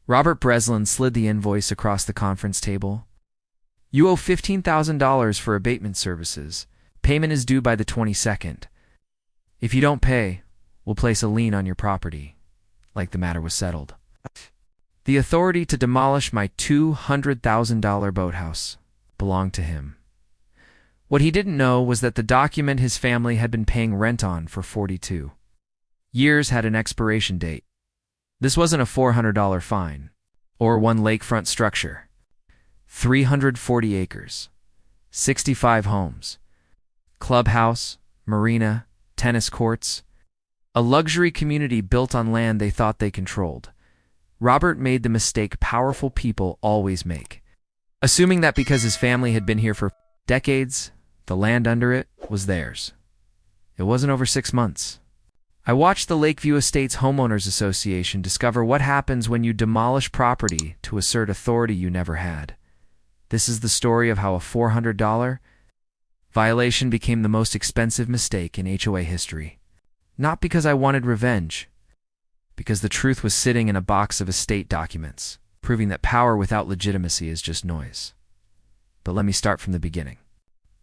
Robert Breslin slid the invoice across the conference table. You owe $15,000 for abatement services. Payment is due by the 22nd. If you don't pay, we'll place a lien on your property, like the matter was settled. The authority to demolish my $200,000 boathouse belonged to him. What he didn't know was that the document his family had been paying rent on for 42 years had an expiration date. This wasn't a $400 fine, or one lakefront structure. 340 acres, 65 homes, clubhouse, marina, tennis courts, a luxury community built on land they thought they controlled. Robert made the mistake powerful people always make, assuming that because his family had been here for decades, the land under it was theirs. It wasn't over 6 months. I watched the Lakeview Estates Homeowners Association discover what happens when you demolish property to assert authority you never had. This is the story of how a $400 violation became the most expensive mistake in HOA history. Not because I wanted revenge, because the truth was sitting in a box of estate documents, proving that power without legitimacy is just noise. But let me start from the beginning.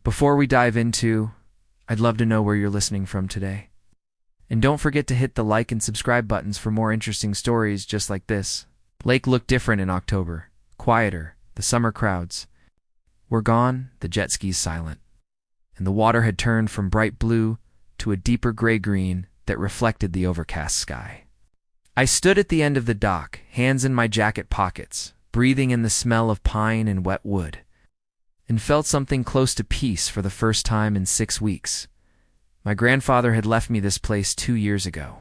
Before we dive into, I'd love to know where you're listening from today. And don't forget to hit the like and subscribe buttons for more interesting stories just like this. Lake looked different in October, quieter, the summer crowds were gone, the jet skis silent, and the water had turned from bright blue to a deeper gray-green that reflected the overcast sky. I stood at the end of the dock, hands in my jacket pockets, breathing in the smell of pine and wet wood, and felt something close to peace for the first time in 6 weeks. My grandfather had left me this place 2 years ago.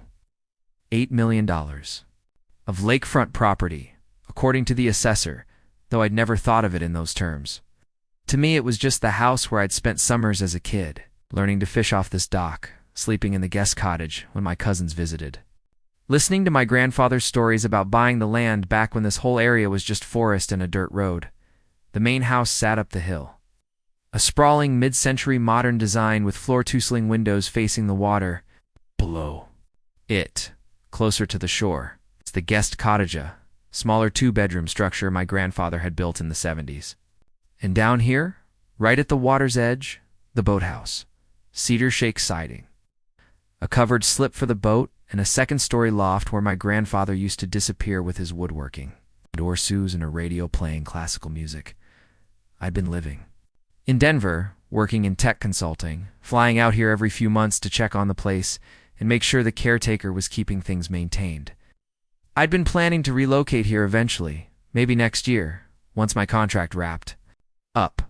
$8 million of lakefront property, according to the assessor, though I'd never thought of it in those terms. To me, it was just the house where I'd spent summers as a kid, learning to fish off this dock, sleeping in the guest cottage when my cousins visited. Listening to my grandfather's stories about buying the land back when this whole area was just forest and a dirt road. The main house sat up the hill. A sprawling mid-century modern design with floor-to-ceiling windows facing the water. Below it, closer to the shore, it's the guest cottage, a smaller 2-bedroom structure my grandfather had built in the 70s. And down here, right at the water's edge, the boathouse. Cedar shake siding, a covered slip for the boat, and a second-story loft where my grandfather used to disappear with his woodworking, door sous and a radio playing classical music. I'd been living in Denver, working in tech consulting, flying out here every few months to check on the place and make sure the caretaker was keeping things maintained. I'd been planning to relocate here eventually, maybe next year, once my contract wrapped up.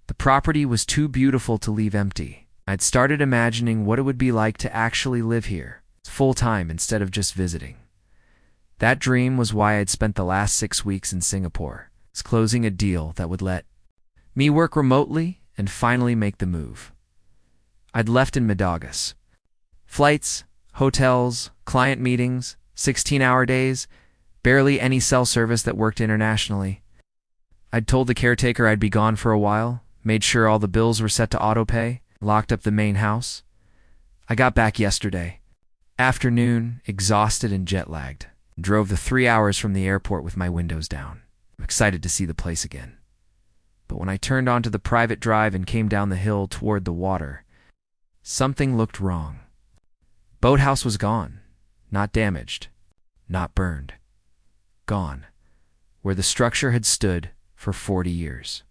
The property was too beautiful to leave empty. I'd started imagining what it would be like to actually live here, full-time instead of just visiting. That dream was why I'd spent the last 6 weeks in Singapore, closing a deal that would let me work remotely and finally make the move. I'd left in mid-August. Flights, hotels, client meetings, 16-hour days, barely any cell service that worked internationally. I'd told the caretaker I'd be gone for a while, made sure all the bills were set to autopay, locked up the main house. I got back yesterday afternoon, exhausted and jet-lagged, drove the 3 hours from the airport with my windows down. I'm excited to see the place again. But when I turned onto the private drive and came down the hill toward the water, something looked wrong. Boathouse was gone, not damaged, not burned. Gone, where the structure had stood for 40 years.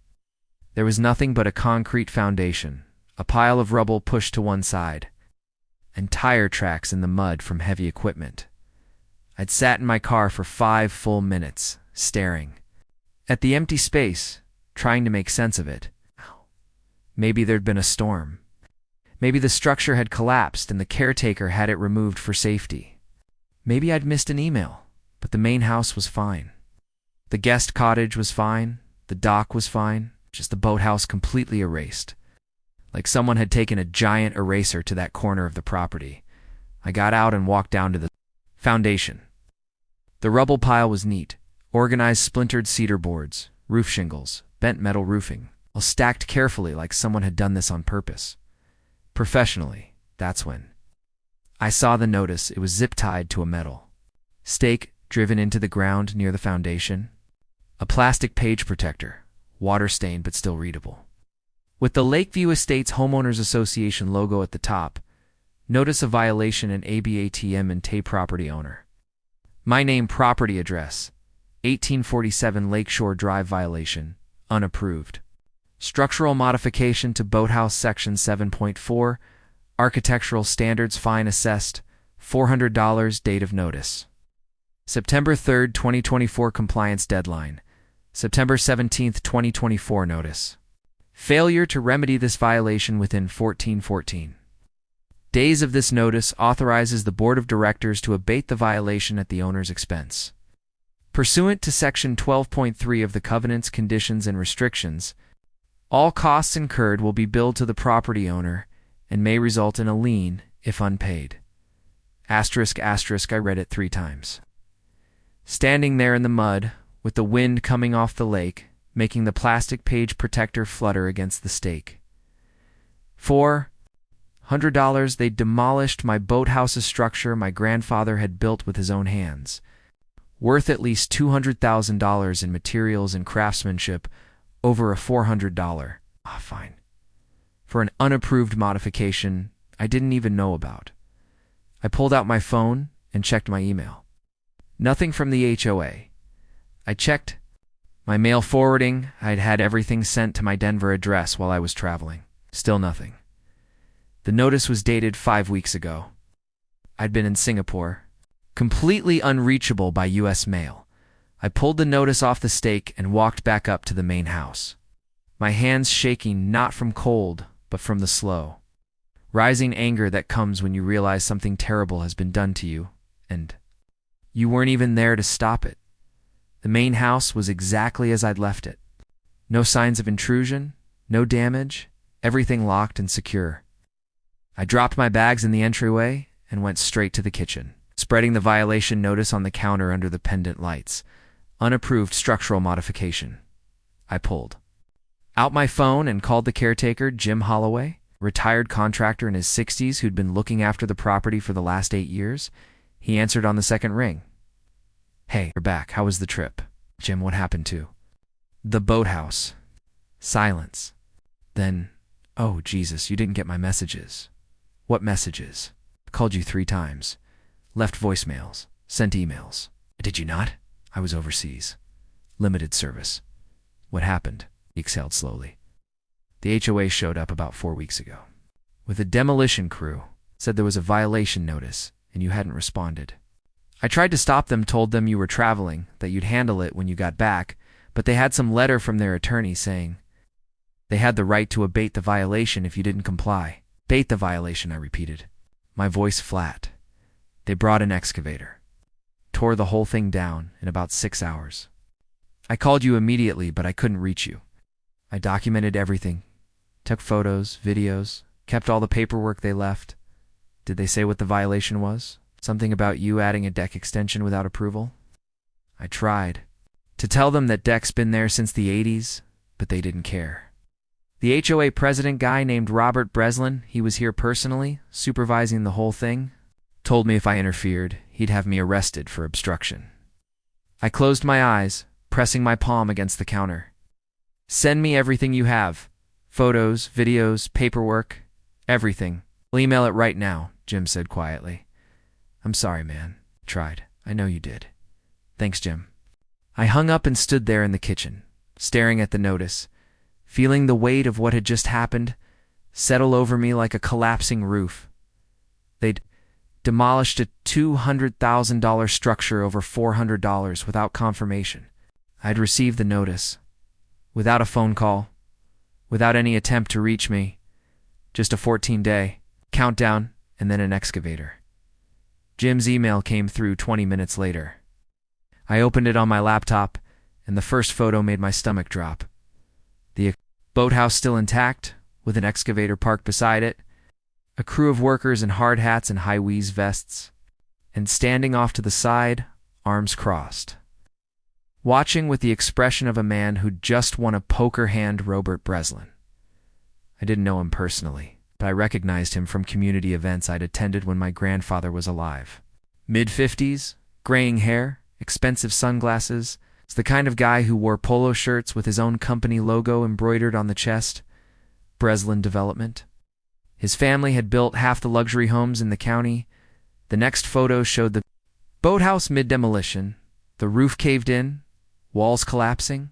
There was nothing but a concrete foundation, a pile of rubble pushed to one side, and tire tracks in the mud from heavy equipment. I'd sat in my car for 5 full minutes, staring at the empty space, trying to make sense of it. Maybe there'd been a storm. Maybe the structure had collapsed and the caretaker had it removed for safety. Maybe I'd missed an email, but the main house was fine. The guest cottage was fine. The dock was fine. Just the boathouse completely erased. Like someone had taken a giant eraser to that corner of the property. I got out and walked down to the foundation. The rubble pile was neat. Organized splintered cedar boards, roof shingles, bent metal roofing, all stacked carefully like someone had done this on purpose. Professionally, that's when I saw the notice. It was zip-tied to a metal stake driven into the ground near the foundation. A plastic page protector, water-stained but still readable. With the Lakeview Estates Homeowners Association logo at the top, notice of violation and ABATM and TAY property owner. My name, property address, 1847 Lakeshore Drive violation, unapproved. Structural modification to Boathouse Section 7.4, Architectural Standards fine assessed, $400 date of notice. September 3, 2024 compliance deadline. September 17, 2024 notice. Failure to remedy this violation within 1414 days of this notice authorizes the Board of Directors to abate the violation at the owner's expense. Pursuant to Section 12.3 of the Covenants, Conditions, and Restrictions, all costs incurred will be billed to the property owner and may result in a lien if unpaid. Asterisk, asterisk, I read it 3 times. Standing there in the mud, with the wind coming off the lake, making the plastic page protector flutter against the stake. $400 they demolished my boathouse's structure my grandfather had built with his own hands, worth at least $200,000 in materials and craftsmanship, over a $400 fine for an unapproved modification I didn't even know about. I pulled out my phone and checked my email. Nothing from the HOA. I checked my mail forwarding. I'd had everything sent to my Denver address while I was traveling. Still nothing. The notice was dated 5 weeks ago. I'd been in Singapore, completely unreachable by U.S. mail. I pulled the notice off the stake and walked back up to the main house, my hands shaking not from cold, but from the slow, rising anger that comes when you realize something terrible has been done to you, and you weren't even there to stop it. The main house was exactly as I'd left it. No signs of intrusion, no damage, everything locked and secure. I dropped my bags in the entryway and went straight to the kitchen, spreading the violation notice on the counter under the pendant lights. Unapproved structural modification. I pulled out my phone and called the caretaker, Jim Holloway, retired contractor in his 60s who'd been looking after the property for the last 8 years. He answered on the second ring. "Hey, you're back. How was the trip?" "Jim, what happened to?" "The boathouse." Silence. Then, "Oh, Jesus, you didn't get my messages." "What messages?" "Called you 3 times. Left voicemails. Sent emails." "Did you not?" "I was overseas. Limited service." "What happened?" He exhaled slowly. "The HOA showed up about 4 weeks ago with a demolition crew. Said there was a violation notice and you hadn't responded. I tried to stop them, told them you were traveling, that you'd handle it when you got back, but they had some letter from their attorney saying they had the right to abate the violation if you didn't comply." "Abate the violation," I repeated, my voice flat. "They brought an excavator. Tore the whole thing down in about 6 hours. I called you immediately, but I couldn't reach you. I documented everything, took photos, videos, kept all the paperwork they left." "Did they say what the violation was? Something about you adding a deck extension without approval?" I tried to tell them that deck's been there since the 80s, but they didn't care. The HOA president guy named Robert Breslin, he was here personally, supervising the whole thing, told me if I interfered, he'd have me arrested for obstruction. I closed my eyes, pressing my palm against the counter. "Send me everything you have. Photos, videos, paperwork, everything. I'll email it right now," Jim said quietly. "I'm sorry, man. Tried. I know you did. Thanks, Jim." I hung up and stood there in the kitchen, staring at the notice, feeling the weight of what had just happened settle over me like a collapsing roof. They'd demolished a $200,000 structure over $400 without confirmation. I'd received the notice, without a phone call, without any attempt to reach me, just a 14-day countdown and then an excavator. Jim's email came through 20 minutes later. I opened it on my laptop, and the first photo made my stomach drop. The boathouse still intact, with an excavator parked beside it, a crew of workers in hard hats and high-vis vests, and standing off to the side, arms crossed, watching with the expression of a man who'd just won a poker hand, Robert Breslin. I didn't know him personally, but I recognized him from community events I'd attended when my grandfather was alive. Mid-50s, graying hair, expensive sunglasses. It's the kind of guy who wore polo shirts with his own company logo embroidered on the chest. Breslin Development. His family had built half the luxury homes in the county. The next photo showed the boathouse mid-demolition, the roof caved in, walls collapsing,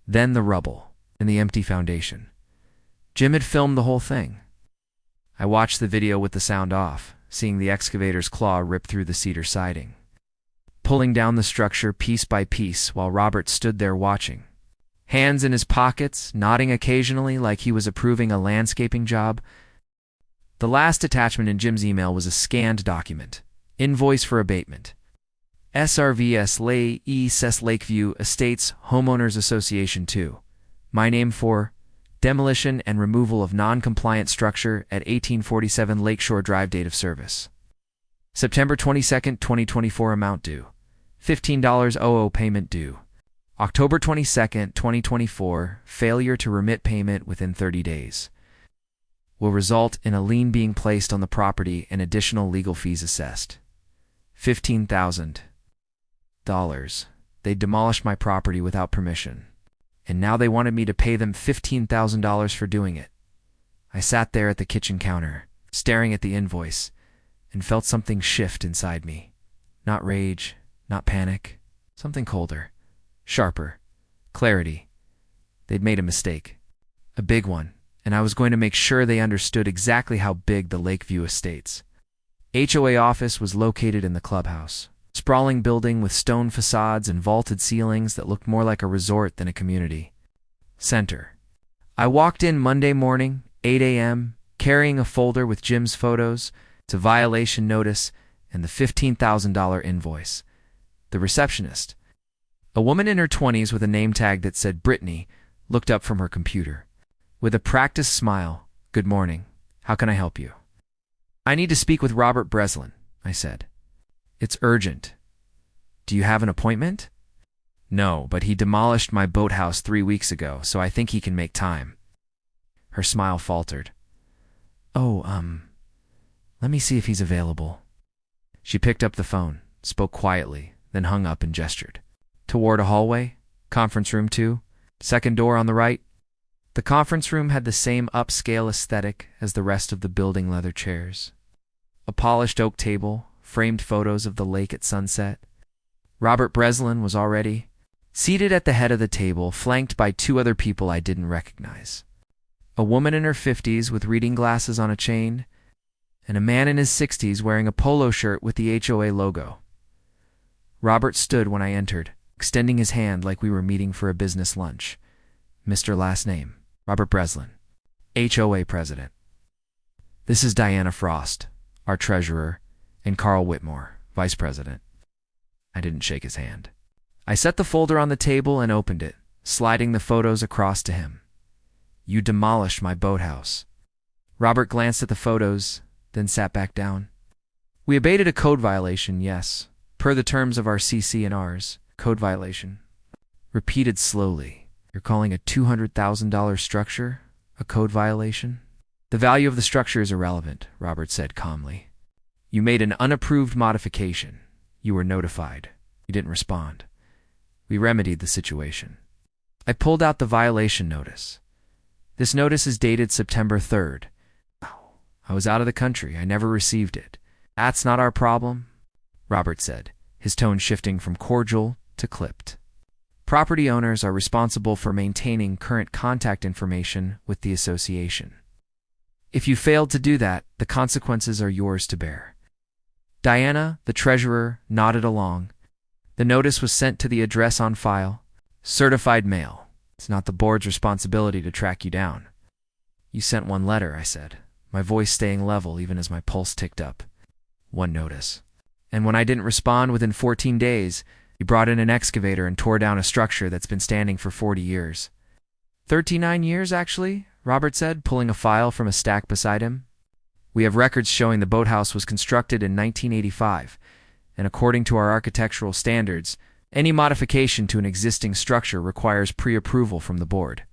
then the rubble and the empty foundation. Jim had filmed the whole thing. I watched the video with the sound off, seeing the excavator's claw rip through the cedar siding, pulling down the structure piece by piece while Robert stood there watching, hands in his pockets, nodding occasionally like he was approving a landscaping job. The last attachment in Jim's email was a scanned document, invoice for abatement. SRVS Lay East Lakeview Estates Homeowners Association 2. My name for demolition and removal of non-compliant structure at 1847 Lakeshore Drive. Date of service September 22, 2024. Amount due $15. OO payment due October 22, 2024. Failure to remit payment within 30 days will result in a lien being placed on the property and additional legal fees assessed. $15,000. They demolished my property without permission, and now they wanted me to pay them $15,000 for doing it. I sat there at the kitchen counter, staring at the invoice, and felt something shift inside me. Not rage, not panic, something colder, sharper, clarity. They'd made a mistake, a big one, and I was going to make sure they understood exactly how big the Lakeview Estates HOA office was located in the clubhouse. Sprawling building with stone facades and vaulted ceilings that looked more like a resort than a community center. I walked in Monday morning, 8 a.m., carrying a folder with Jim's photos, a violation notice, and the $15,000 invoice. The receptionist, a woman in her 20s with a name tag that said Brittany, looked up from her computer. With a practiced smile, "Good morning. How can I help you?" "I need to speak with Robert Breslin," I said. "It's urgent." "Do you have an appointment?" "No, but he demolished my boathouse 3 weeks ago, so I think he can make time." Her smile faltered. "Oh, let me see if he's available." She picked up the phone, spoke quietly, then hung up and gestured toward a hallway. "Conference room 2, second door on the right." The conference room had the same upscale aesthetic as the rest of the building. Leather chairs, a polished oak table, framed photos of the lake at sunset. Robert Breslin was already seated at the head of the table, flanked by 2 other people I didn't recognize. A woman in her 50s with reading glasses on a chain, and a man in his 60s wearing a polo shirt with the HOA logo. Robert stood when I entered, extending his hand like we were meeting for a business lunch. "Mr. Last name, Robert Breslin, HOA President. This is Diana Frost, our Treasurer, and Carl Whitmore, Vice President." I didn't shake his hand. I set the folder on the table and opened it, sliding the photos across to him. "You demolished my boathouse." Robert glanced at the photos, then sat back down. "We abated a code violation, yes, per the terms of our CC&Rs. Code violation." Repeated slowly. "You're calling a $200,000 structure a code violation?" "The value of the structure is irrelevant," Robert said calmly. "You made an unapproved modification. You were notified. You didn't respond. We remedied the situation." I pulled out the violation notice. "This notice is dated September 3rd. I was out of the country. I never received it." "That's not our problem," Robert said, his tone shifting from cordial to clipped. "Property owners are responsible for maintaining current contact information with the association. If you failed to do that, the consequences are yours to bear." Diana, the treasurer, nodded along. "The notice was sent to the address on file. Certified mail. It's not the board's responsibility to track you down." "You sent one letter," I said, my voice staying level even as my pulse ticked up. "One notice. And when I didn't respond within 14 days, you brought in an excavator and tore down a structure that's been standing for 40 years. 39 years, actually," Robert said, pulling a file from a stack beside him. "We have records showing the boathouse was constructed in 1985, and according to our architectural standards, any modification to an existing structure requires pre-approval from the board.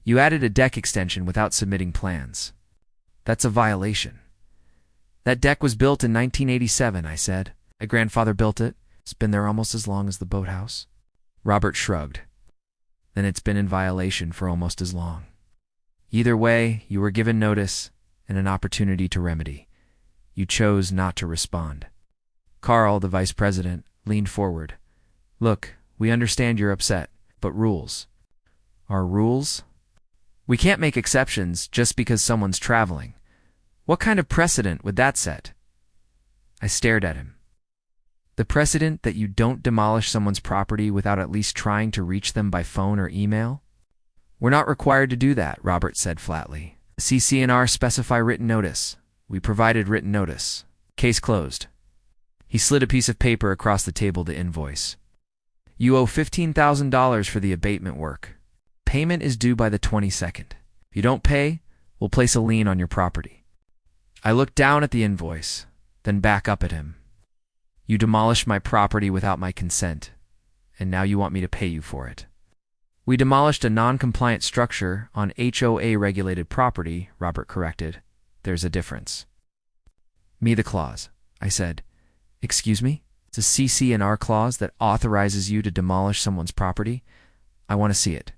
You added a deck extension without submitting plans. That's a violation." "That deck was built in 1987, I said. "My grandfather built it. It's been there almost as long as the boathouse. Robert shrugged. Then it's been in violation for almost as long. Either way, you were given notice and an opportunity to remedy. You chose not to respond. Carl, the vice president, leaned forward. Look, we understand you're upset, but rules. Our rules? We can't make exceptions just because someone's traveling. What kind of precedent would that set? I stared at him. The precedent that you don't demolish someone's property without at least trying to reach them by phone or email? We're not required to do that, Robert said flatly. CC&R specify written notice. We provided written notice. Case closed. He slid a piece of paper across the table to invoice. You owe $15,000 for the abatement work. Payment is due by the 22nd. If you don't pay, we'll place a lien on your property. I looked down at the invoice, then back up at him. You demolished my property without my consent, and now you want me to pay you for it. We demolished a non-compliant structure on HOA-regulated property, Robert corrected. There's a difference. Me the clause, I said. Excuse me? It's a CC&R clause that authorizes you to demolish someone's property? I want to see it.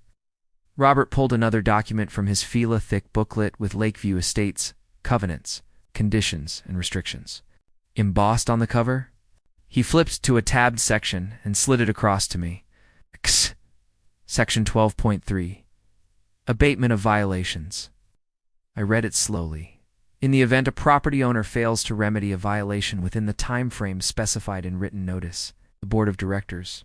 Robert pulled another document from his fila-thick booklet with Lakeview Estates, covenants, conditions, and restrictions. Embossed on the cover? He flipped to a tabbed section and slid it across to me. Section 12.3. Abatement of violations. I read it slowly. In the event a property owner fails to remedy a violation within the time frame specified in written notice, the Board of Directors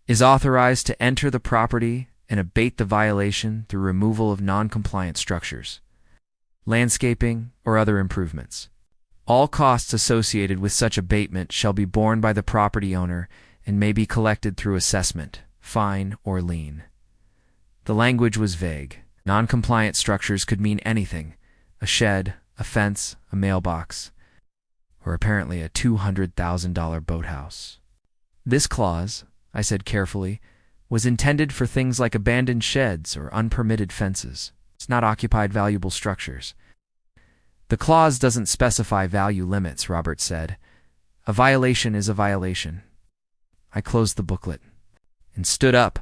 is authorized to enter the property and abate the violation through removal of non-compliant structures, landscaping, or other improvements. All costs associated with such abatement shall be borne by the property owner and may be collected through assessment, fine, or lien. The language was vague. Non-compliant structures could mean anything: a shed, a fence, a mailbox, or apparently a $200,000 boathouse. This clause, I said carefully, was intended for things like abandoned sheds or unpermitted fences. It's not occupied valuable structures. The clause doesn't specify value limits, Robert said. A violation is a violation. I closed the booklet and stood up.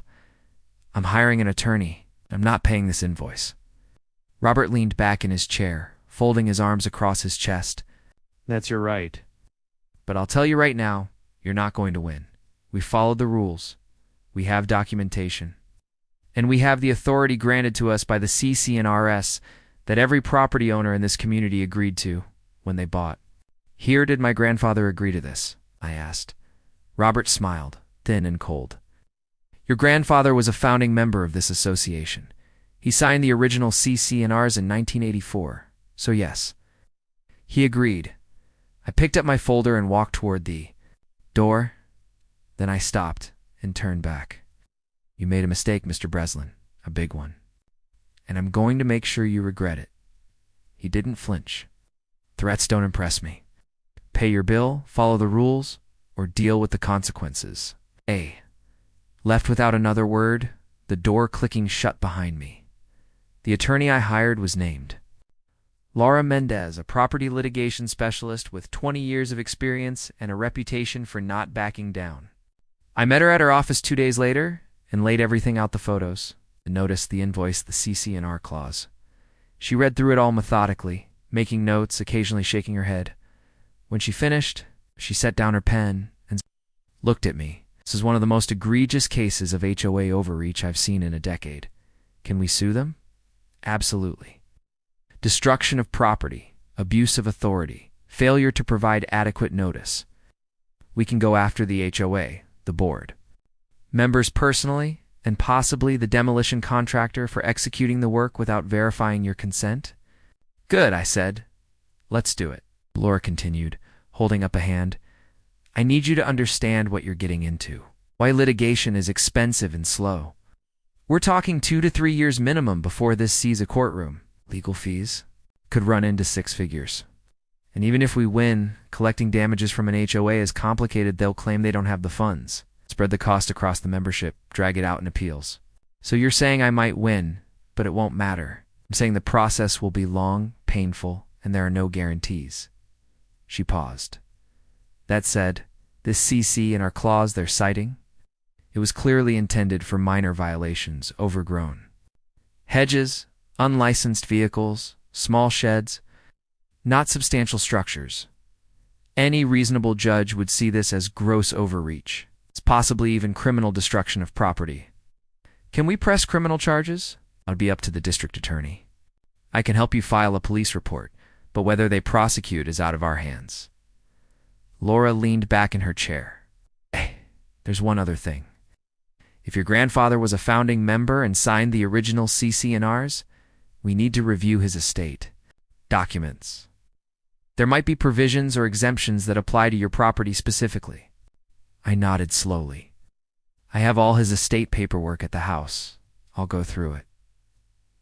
I'm hiring an attorney. I'm not paying this invoice. Robert leaned back in his chair, folding his arms across his chest. That's your right. But I'll tell you right now, you're not going to win. We followed the rules. We have documentation. And we have the authority granted to us by the CC&RS that every property owner in this community agreed to when they bought. Here, did my grandfather agree to this? I asked. Robert smiled, thin and cold. Your grandfather was a founding member of this association. He signed the original CC&Rs in 1984, so yes. He agreed. I picked up my folder and walked toward the door. Then I stopped and turned back. You made a mistake, Mr. Breslin, a big one. And I'm going to make sure you regret it. He didn't flinch. Threats don't impress me. Pay your bill, follow the rules, or deal with the consequences. Left without another word, the door clicking shut behind me. The attorney I hired was named. Laura Mendez, a property litigation specialist with 20 years of experience and a reputation for not backing down. I met her at her office 2 days later and laid everything out: the photos, the notice, the invoice, the CC&R clause. She read through it all methodically, making notes, occasionally shaking her head. When she finished, she set down her pen and looked at me. This is one of the most egregious cases of HOA overreach I've seen in a decade. Can we sue them? Absolutely. Destruction of property, abuse of authority, failure to provide adequate notice. We can go after the HOA, the board, members personally, and possibly the demolition contractor for executing the work without verifying your consent? Good, I said. Let's do it. Laura continued, holding up a hand. I need you to understand what you're getting into. Why litigation is expensive and slow. We're talking 2 to 3 years minimum before this sees a courtroom. Legal fees could run into 6 figures. And even if we win, collecting damages from an HOA is complicated. They'll claim they don't have the funds. Spread the cost across the membership, drag it out in appeals. So you're saying I might win, but it won't matter. I'm saying the process will be long, painful, and there are no guarantees. She paused. That said, This CC in our clause they're citing? It was clearly intended for minor violations, overgrown. Hedges, unlicensed vehicles, small sheds, not substantial structures. Any reasonable judge would see this as gross overreach. It's possibly even criminal destruction of property. Can we press criminal charges? I'll be up to the district attorney. I can help you file a police report, but whether they prosecute is out of our hands. Laura leaned back in her chair. There's one other thing. If your grandfather was a founding member and signed the original CC&Rs, we need to review his estate. Documents. There might be provisions or exemptions that apply to your property specifically. I nodded slowly. I have all his estate paperwork at the house. I'll go through it.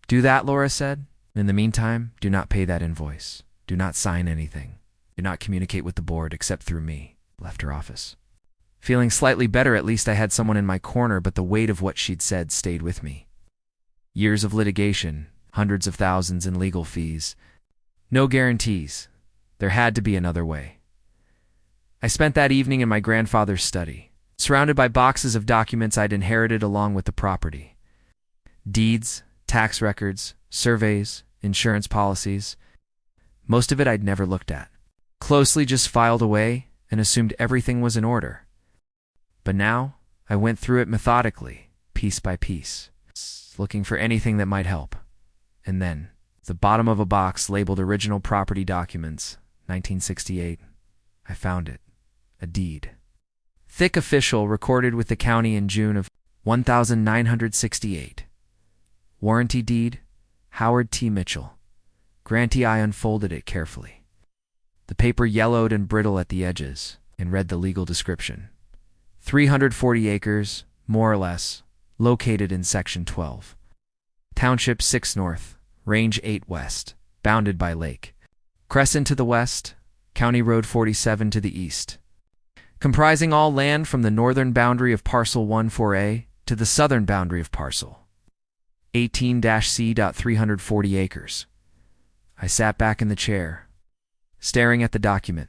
Do that, Laura said. In the meantime, do not pay that invoice. Do not sign anything. Do not communicate with the board except through me. Left her office. Feeling slightly better, at least I had someone in my corner, but the weight of what she'd said stayed with me. Years of litigation, hundreds of thousands in legal fees. No guarantees. There had to be another way. I spent that evening in my grandfather's study, surrounded by boxes of documents I'd inherited along with the property. Deeds, tax records, surveys, insurance policies. Most of it I'd never looked at. Closely just filed away and assumed everything was in order. But now, I went through it methodically, piece by piece, looking for anything that might help. And then, the bottom of a box labeled Original Property Documents, 1968. I found it. A deed. Thick official recorded with the county in June of 1968. Warranty deed, Howard T. Mitchell. Grantee. I unfolded it carefully. The paper yellowed and brittle at the edges, and read the legal description. 340 acres, more or less, located in Section 12. Township 6 North, Range 8 West, bounded by Lake Crescent to the west, County Road 47 to the east. Comprising all land from the northern boundary of Parcel 14A to the southern boundary of Parcel 18-C.340 acres. I sat back in the chair, staring at the document.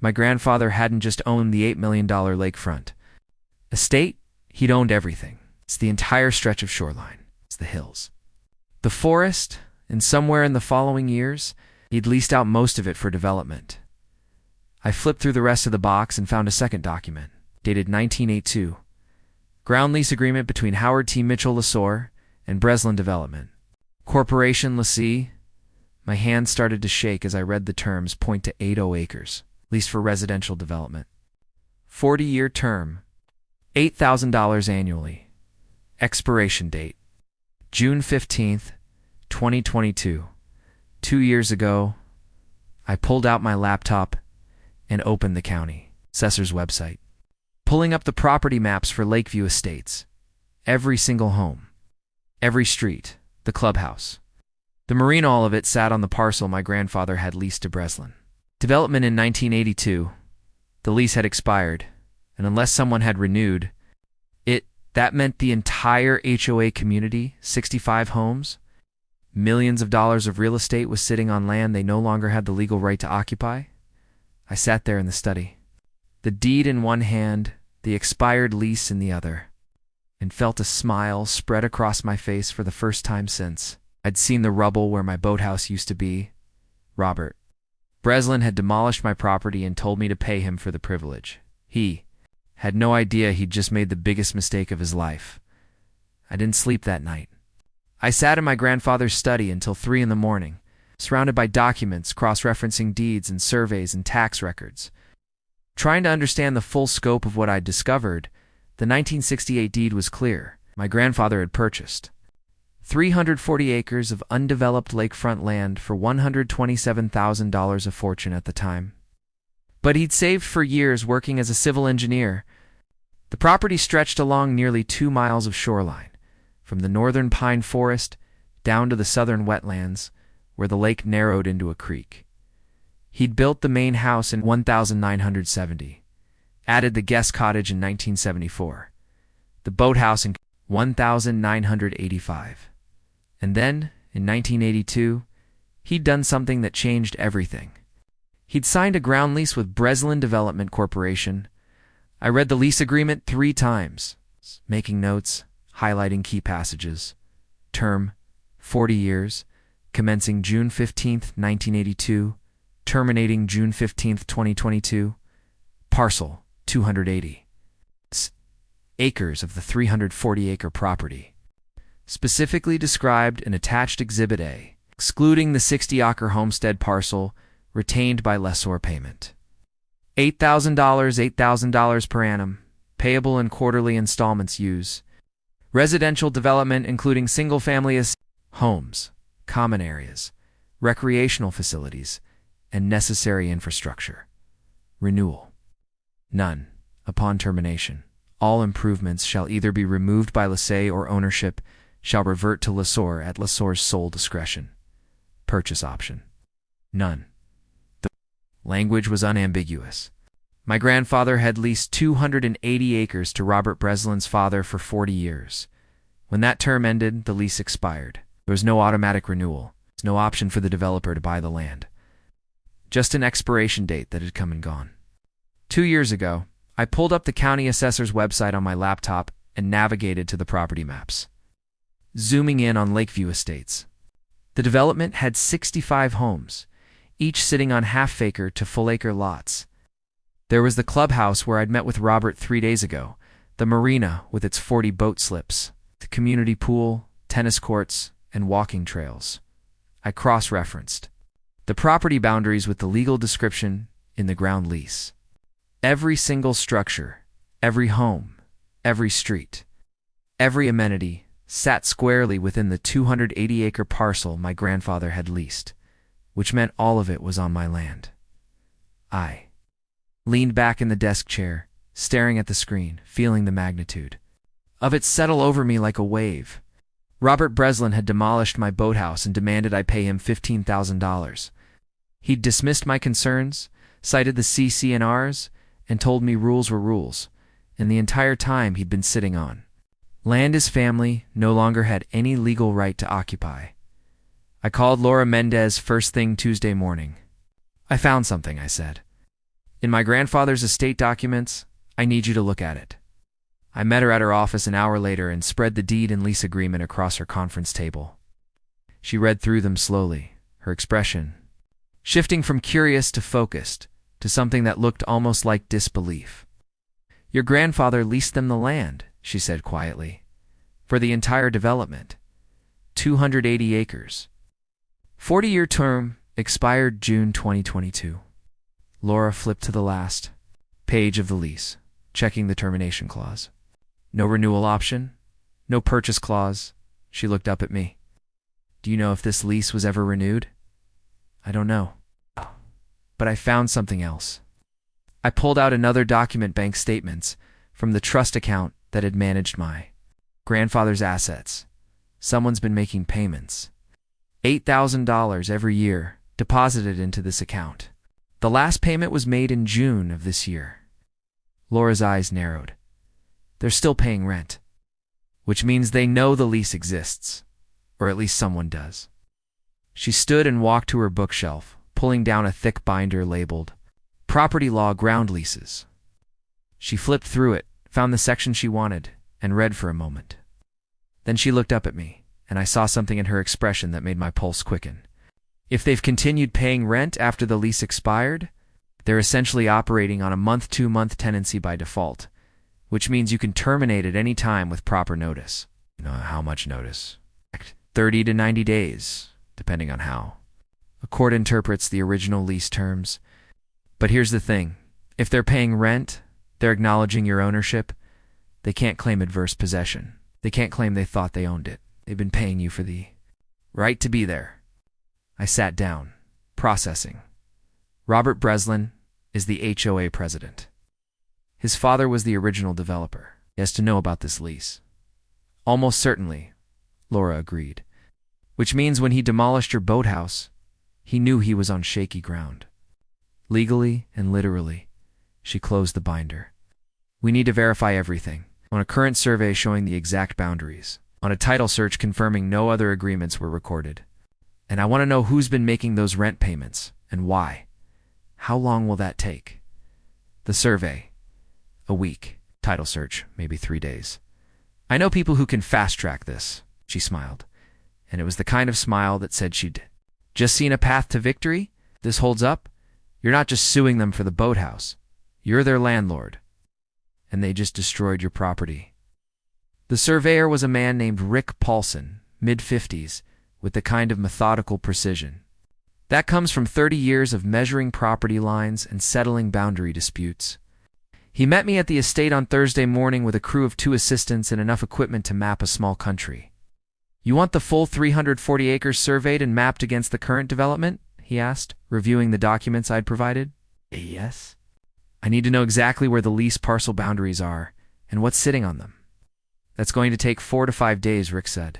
My grandfather hadn't just owned the $8 million lakefront estate, he'd owned everything. It's the entire stretch of shoreline. It's the hills. The forest, and somewhere in the following years, he'd leased out most of it for development. I flipped through the rest of the box and found a second document, dated 1982. Ground lease agreement between Howard T. Mitchell LaSore and Breslin Development. Corporation Lessee. My hand started to shake as I read the terms point to 80 acres. Leased for residential development. 40-year term. $8,000 annually. Expiration date. June 15th, 2022. 2 years ago, I pulled out my laptop and opened the county assessor's website. Pulling up the property maps for Lakeview Estates. Every single home. Every street. The clubhouse. The marina, all of it sat on the parcel my grandfather had leased to Breslin. Development in 1982, the lease had expired, and unless someone had renewed it, that meant the entire HOA community, 65 homes, millions of dollars of real estate was sitting on land they no longer had the legal right to occupy. I sat there in the study, the deed in one hand, the expired lease in the other, and felt a smile spread across my face for the first time since I'd seen the rubble where my boathouse used to be. Robert Breslin had demolished my property and told me to pay him for the privilege. He had no idea he'd just made the biggest mistake of his life. I didn't sleep that night. I sat in my grandfather's study until 3 in the morning, surrounded by documents cross-referencing deeds and surveys and tax records. Trying to understand the full scope of what I'd discovered, the 1968 deed was clear. My grandfather had purchased 340 acres of undeveloped lakefront land for $127,000 a fortune at the time. But he'd saved for years working as a civil engineer. The property stretched along nearly 2 miles of shoreline, from the northern pine forest down to the southern wetlands, where the lake narrowed into a creek. He'd built the main house in 1970, added the guest cottage in 1974, the boathouse in 1985. And then, in 1982, he'd done something that changed everything. He'd signed a ground lease with Breslin Development Corporation. I read the lease agreement 3 times, making notes, highlighting key passages. Term, 40 years, commencing June 15, 1982, terminating June 15, 2022. Parcel, 280 acres of the 340-acre property. Specifically described in attached Exhibit A, excluding the 60-acre homestead parcel retained by lessor payment. $8,000 per annum, payable in quarterly installments. Use residential development including single-family homes, common areas, recreational facilities, and necessary infrastructure. Renewal. None. Upon termination, all improvements shall either be removed by lessee or ownership shall revert to lessor at lessor's sole discretion. Purchase option. None. The language was unambiguous. My grandfather had leased 280 acres to Robert Breslin's father for 40 years. When that term ended, the lease expired. There was no automatic renewal. There was no option for the developer to buy the land. Just an expiration date that had come and gone. 2 years ago, I pulled up the county assessor's website on my laptop and navigated to the property maps. Zooming in on Lakeview Estates. The development had 65 homes, each sitting on half-acre to full-acre lots. There was the clubhouse where I'd met with Robert 3 days ago, the marina with its 40 boat slips, the community pool, tennis courts, and walking trails. I cross-referenced the property boundaries with the legal description in the ground lease. Every single structure, every home, every street, every amenity sat squarely within the 280-acre parcel my grandfather had leased, which meant all of it was on my land. I leaned back in the desk chair, staring at the screen, feeling the magnitude of it settle over me like a wave. Robert Breslin had demolished my boathouse and demanded I pay him $15,000. He'd dismissed my concerns, cited the CC&Rs, and told me rules were rules, and the entire time he'd been sitting on land his family no longer had any legal right to occupy. I called Laura Mendez first thing Tuesday morning. I found something, I said. In my grandfather's estate documents, I need you to look at it. I met her at her office an hour later and spread the deed and lease agreement across her conference table. She read through them slowly, her expression shifting from curious to focused, to something that looked almost like disbelief. Your grandfather leased them the land, she said quietly, for the entire development. 280 acres. 40-year term, expired June 2022. Laura flipped to the last page of the lease, checking the termination clause. No renewal option, no purchase clause. She looked up at me. Do you know if this lease was ever renewed? I don't know. But I found something else. I pulled out another document, bank statements, from the trust account that had managed my grandfather's assets. Someone's been making payments. $8,000 every year deposited into this account. The last payment was made in June of this year. Laura's eyes narrowed. They're still paying rent, which means they know the lease exists, or at least someone does. She stood and walked to her bookshelf, pulling down a thick binder labeled Property Law Ground Leases. She flipped through it, found the section she wanted, and read for a moment. Then she looked up at me, and I saw something in her expression that made my pulse quicken. If they've continued paying rent after the lease expired, they're essentially operating on a month-to-month tenancy by default, which means you can terminate at any time with proper notice. How much notice? 30 to 90 days, depending on how a court interprets the original lease terms. But here's the thing. If they're paying rent, they're acknowledging your ownership. They can't claim adverse possession. They can't claim they thought they owned it. They've been paying you for the right to be there. I sat down, processing. Robert Breslin is the HOA president. His father was the original developer. He has to know about this lease. Almost certainly, Laura agreed. Which means when he demolished your boathouse, he knew he was on shaky ground. Legally and literally, she closed the binder. We need to verify everything. On a current survey showing the exact boundaries. On a title search confirming no other agreements were recorded. And I want to know who's been making those rent payments, and why. How long will that take? The survey. A week. Title search, maybe 3 days. I know people who can fast-track this, she smiled. And it was the kind of smile that said she'd just seen a path to victory. This holds up. You're not just suing them for the boathouse. You're their landlord. And they just destroyed your property. The surveyor was a man named Rick Paulson, mid-50s, with the kind of methodical precision that comes from 30 years of measuring property lines and settling boundary disputes. He met me at the estate on Thursday morning with a crew of 2 assistants and enough equipment to map a small country. You want the full 340 acres surveyed and mapped against the current development? He asked, reviewing the documents I'd provided. Yes. I need to know exactly where the lease parcel boundaries are and what's sitting on them. That's going to take 4 to 5 days, Rick said.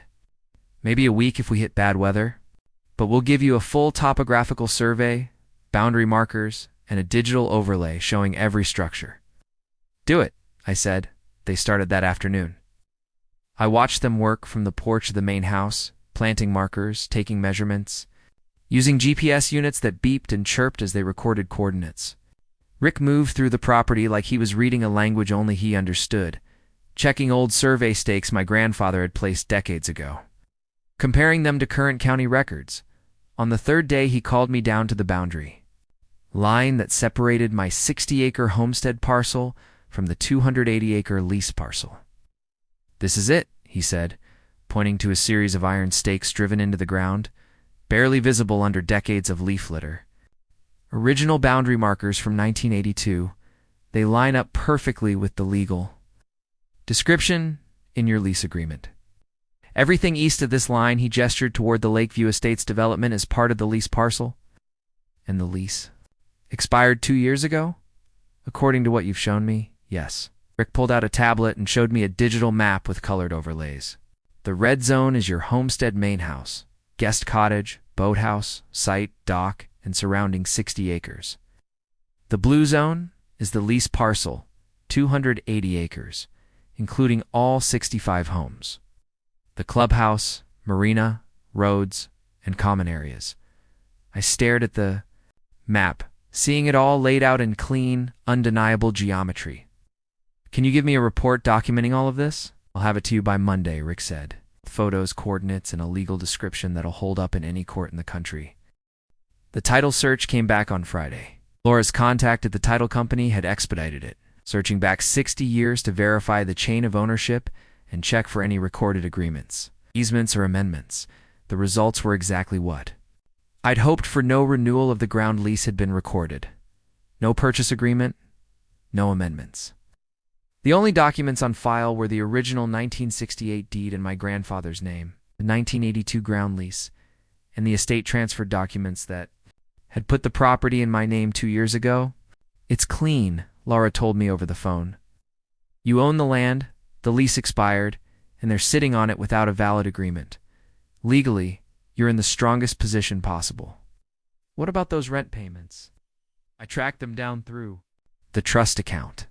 Maybe a week if we hit bad weather. But we'll give you a full topographical survey, boundary markers, and a digital overlay showing every structure. Do it, I said. They started that afternoon. I watched them work from the porch of the main house, planting markers, taking measurements, using GPS units that beeped and chirped as they recorded coordinates. Rick moved through the property like he was reading a language only he understood, checking old survey stakes my grandfather had placed decades ago, comparing them to current county records. On the 3rd day, he called me down to the boundary line that separated my 60-acre homestead parcel from the 280-acre lease parcel. This is it, he said, pointing to a series of iron stakes driven into the ground, barely visible under decades of leaf litter. Original boundary markers from 1982, they line up perfectly with the legal description in your lease agreement. Everything east of this line, he gestured toward the Lakeview Estates development, as part of the lease parcel. And the lease expired 2 years ago? According to what you've shown me, yes. Rick pulled out a tablet and showed me a digital map with colored overlays. The red zone is your homestead main house, guest cottage, boathouse, site, dock, and surrounding 60 acres. The blue zone is the lease parcel, 280 acres, including all 65 homes. The clubhouse, marina, roads, and common areas. I stared at the map, seeing it all laid out in clean, undeniable geometry. Can you give me a report documenting all of this? I'll have it to you by Monday, Rick said. Photos, coordinates, and a legal description that'll hold up in any court in the country. The title search came back on Friday. Laura's contact at the title company had expedited it, searching back 60 years to verify the chain of ownership and check for any recorded agreements, easements, or amendments. The results were exactly what I'd hoped for. No renewal of the ground lease had been recorded. No purchase agreement, no amendments. The only documents on file were the original 1968 deed in my grandfather's name, the 1982 ground lease, and the estate transfer documents that had put the property in my name 2 years ago. It's clean, Laura told me over the phone. You own the land, the lease expired, and they're sitting on it without a valid agreement. Legally, you're in the strongest position possible. What about those rent payments? I tracked them down through the trust account.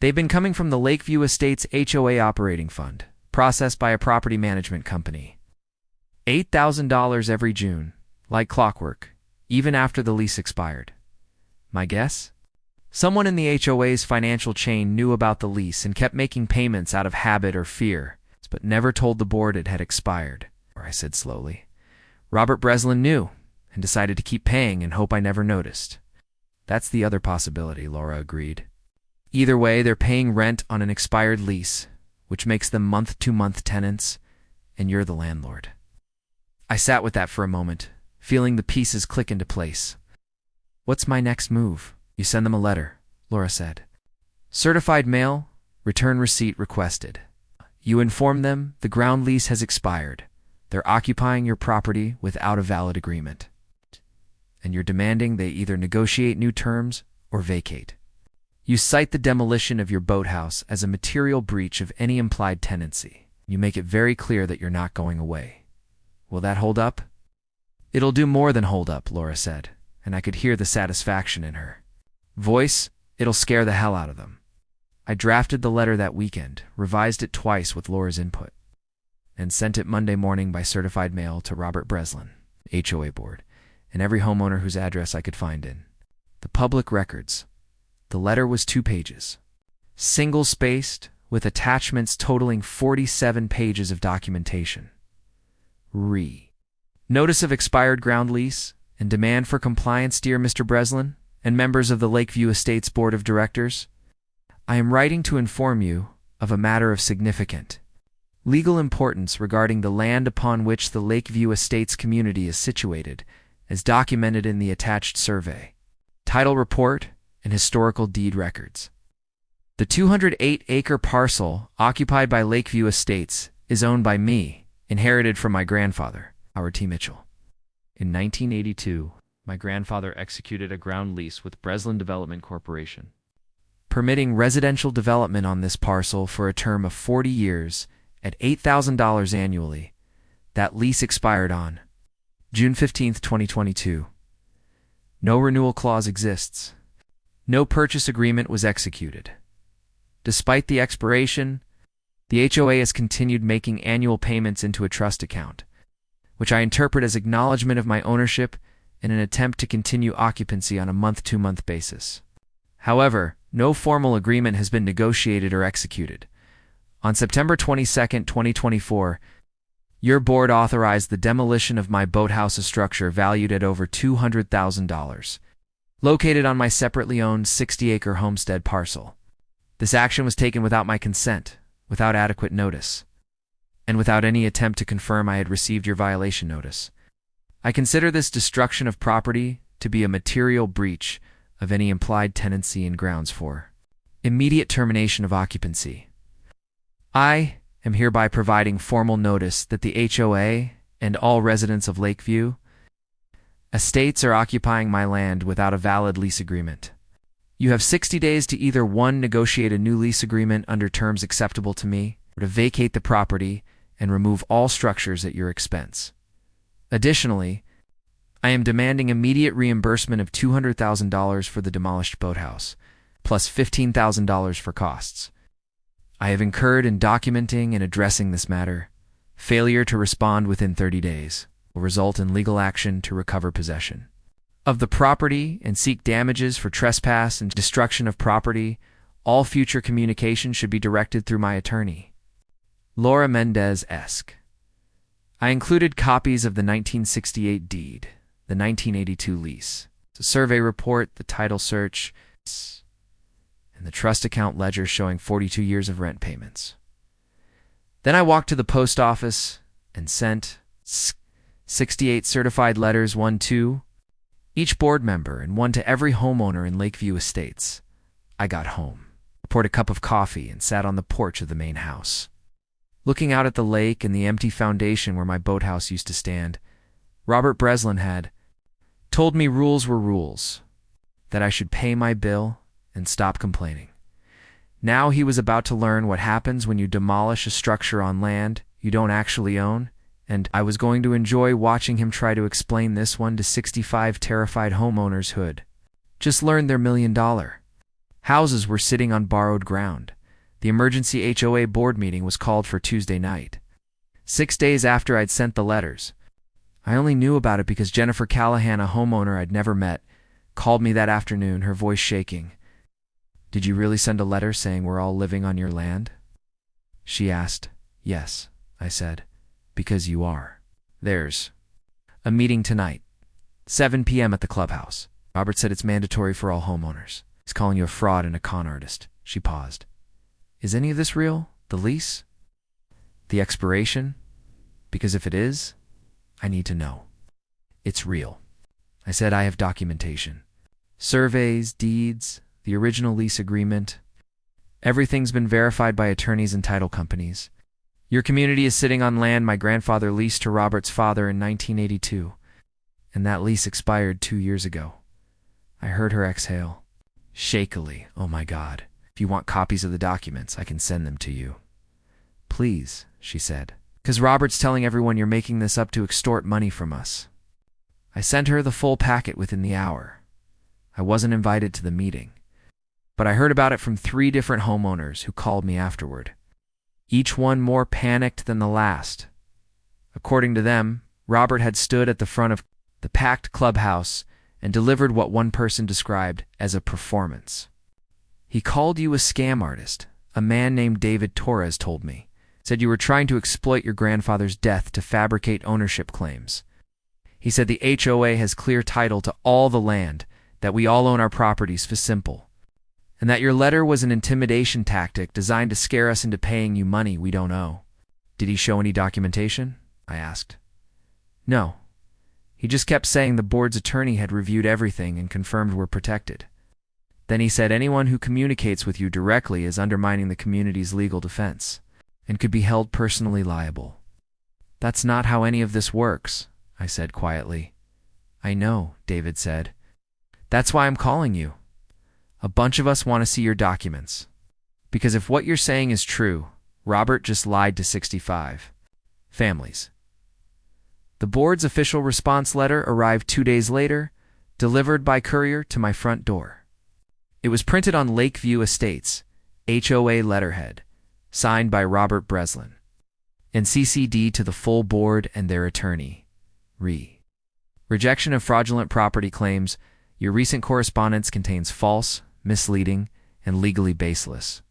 They've been coming from the Lakeview Estates HOA operating fund, processed by a property management company. $8,000 every June, like clockwork, even after the lease expired. My guess? Someone in the HOA's financial chain knew about the lease and kept making payments out of habit or fear, but never told the board it had expired. Or I said slowly. Robert Breslin knew and decided to keep paying and hope I never noticed. That's the other possibility, Laura agreed. Either way, they're paying rent on an expired lease, which makes them month-to-month tenants, and you're the landlord. I sat with that for a moment, feeling the pieces click into place. What's my next move? You send them a letter, Laura said. Certified mail, return receipt requested. You inform them the ground lease has expired. They're occupying your property without a valid agreement. And you're demanding they either negotiate new terms or vacate. You cite the demolition of your boathouse as a material breach of any implied tenancy. You make it very clear that you're not going away. Will that hold up? It'll do more than hold up, Laura said, and I could hear the satisfaction in her voice. It'll scare the hell out of them. I drafted the letter that weekend, revised it twice with Laura's input, and sent it Monday morning by certified mail to Robert Breslin, HOA board, and every homeowner whose address I could find in The public records. The letter was 2 pages. Single-spaced, with attachments totaling 47 pages of documentation. Notice of expired ground lease and demand for compliance, dear Mr. Breslin and members of the Lakeview Estates Board of Directors. I am writing to inform you of a matter of significant legal importance regarding the land upon which the Lakeview Estates community is situated, as documented in the attached survey, title report, and historical deed records. The 208-acre parcel occupied by Lakeview Estates is owned by me, inherited from my grandfather, Howard T. Mitchell. In 1982, my grandfather executed a ground lease with Breslin Development Corporation, permitting residential development on this parcel for a term of 40 years at $8,000 annually. That lease expired on June 15, 2022. No renewal clause exists. No purchase agreement was executed. Despite the expiration, the HOA has continued making annual payments into a trust account, which I interpret as acknowledgement of my ownership in an attempt to continue occupancy on a month-to-month basis. However, no formal agreement has been negotiated or executed. On September 22, 2024, your board authorized the demolition of my boathouse, a structure valued at over $200,000, located on my separately owned 60-acre homestead parcel. This action was taken without my consent, without adequate notice, and without any attempt to confirm I had received your violation notice. I consider this destruction of property to be a material breach of any implied tenancy and grounds for immediate termination of occupancy. I am hereby providing formal notice that the HOA and all residents of Lakeview Estates are occupying my land without a valid lease agreement. You have 60 days to either 1. Negotiate a new lease agreement under terms acceptable to me, or to vacate the property and remove all structures at your expense. Additionally, I am demanding immediate reimbursement of $200,000 for the demolished boathouse, plus $15,000 for costs I have incurred in documenting and addressing this matter. Failure to respond within 30 days will result in legal action to recover possession of the property and seek damages for trespass and destruction of property. All future communication should be directed through my attorney, Laura Mendez-esque. I included copies of the 1968 deed, the 1982 lease, the survey report, the title search, and the trust account ledger showing 42 years of rent payments. Then I walked to the post office and sent 68 certified letters, 1 to each board member and 1 to every homeowner in Lakeview Estates. I got home, poured a cup of coffee, and sat on the porch of the main house, looking out at the lake and the empty foundation where my boathouse used to stand. Robert Breslin had told me rules were rules, that I should pay my bill and stop complaining. Now he was about to learn what happens when you demolish a structure on land you don't actually own, and I was going to enjoy watching him try to explain this one to 65 terrified homeowners who'd just learned their $1 million houses were sitting on borrowed ground. The emergency HOA board meeting was called for Tuesday night, 6 days after I'd sent the letters. I only knew about it because Jennifer Callahan, a homeowner I'd never met, called me that afternoon, her voice shaking. "Did you really send a letter saying we're all living on your land?" she asked. "Yes," I said, "because you are. There's a meeting tonight, 7 p.m. at the clubhouse. Robert said it's mandatory for all homeowners. He's calling you a fraud and a con artist." She paused. "Is any of this real? The lease? The expiration? Because if it is, I need to know." "It's real," I said. "I have documentation. Surveys, deeds, the original lease agreement. Everything's been verified by attorneys and title companies. Your community is sitting on land my grandfather leased to Robert's father in 1982, and that lease expired 2 years ago." I heard her exhale, shakily. "Oh my God. If you want copies of the documents, I can send them to you." "Please," she said, "because Robert's telling everyone you're making this up to extort money from us." I sent her the full packet within the hour. I wasn't invited to the meeting, but I heard about it from 3 different homeowners who called me afterward, each one more panicked than the last. According to them, Robert had stood at the front of the packed clubhouse and delivered what one person described as a performance. He called you a scam artist, a man named David Torres told me. Said you were trying to exploit your grandfather's death to fabricate ownership claims. He said the HOA has clear title to all the land, that we all own our properties for simple, and that your letter was an intimidation tactic designed to scare us into paying you money we don't owe. Did he show any documentation? I asked. No. He just kept saying the board's attorney had reviewed everything and confirmed we're protected. Then he said anyone who communicates with you directly is undermining the community's legal defense and could be held personally liable. That's not how any of this works, I said quietly. I know, David said. That's why I'm calling you. A bunch of us want to see your documents. Because if what you're saying is true, Robert just lied to 65 families. The board's official response letter arrived 2 days later, delivered by courier to my front door. It was printed on Lakeview Estates, HOA letterhead, signed by Robert Breslin, and CC'd to the full board and their attorney, Re. Rejection of fraudulent property claims. Your recent correspondence contains false, misleading, and legally baseless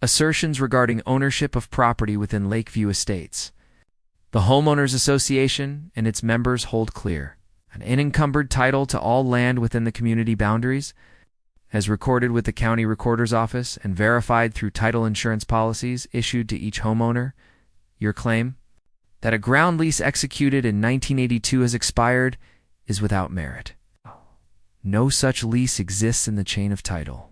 assertions regarding ownership of property within Lakeview Estates. The Homeowners Association and its members hold clear an unencumbered title to all land within the community boundaries, as recorded with the county recorder's office and verified through title insurance policies issued to each homeowner. Your claim that a ground lease executed in 1982 has expired is without merit. No such lease exists in the chain of title.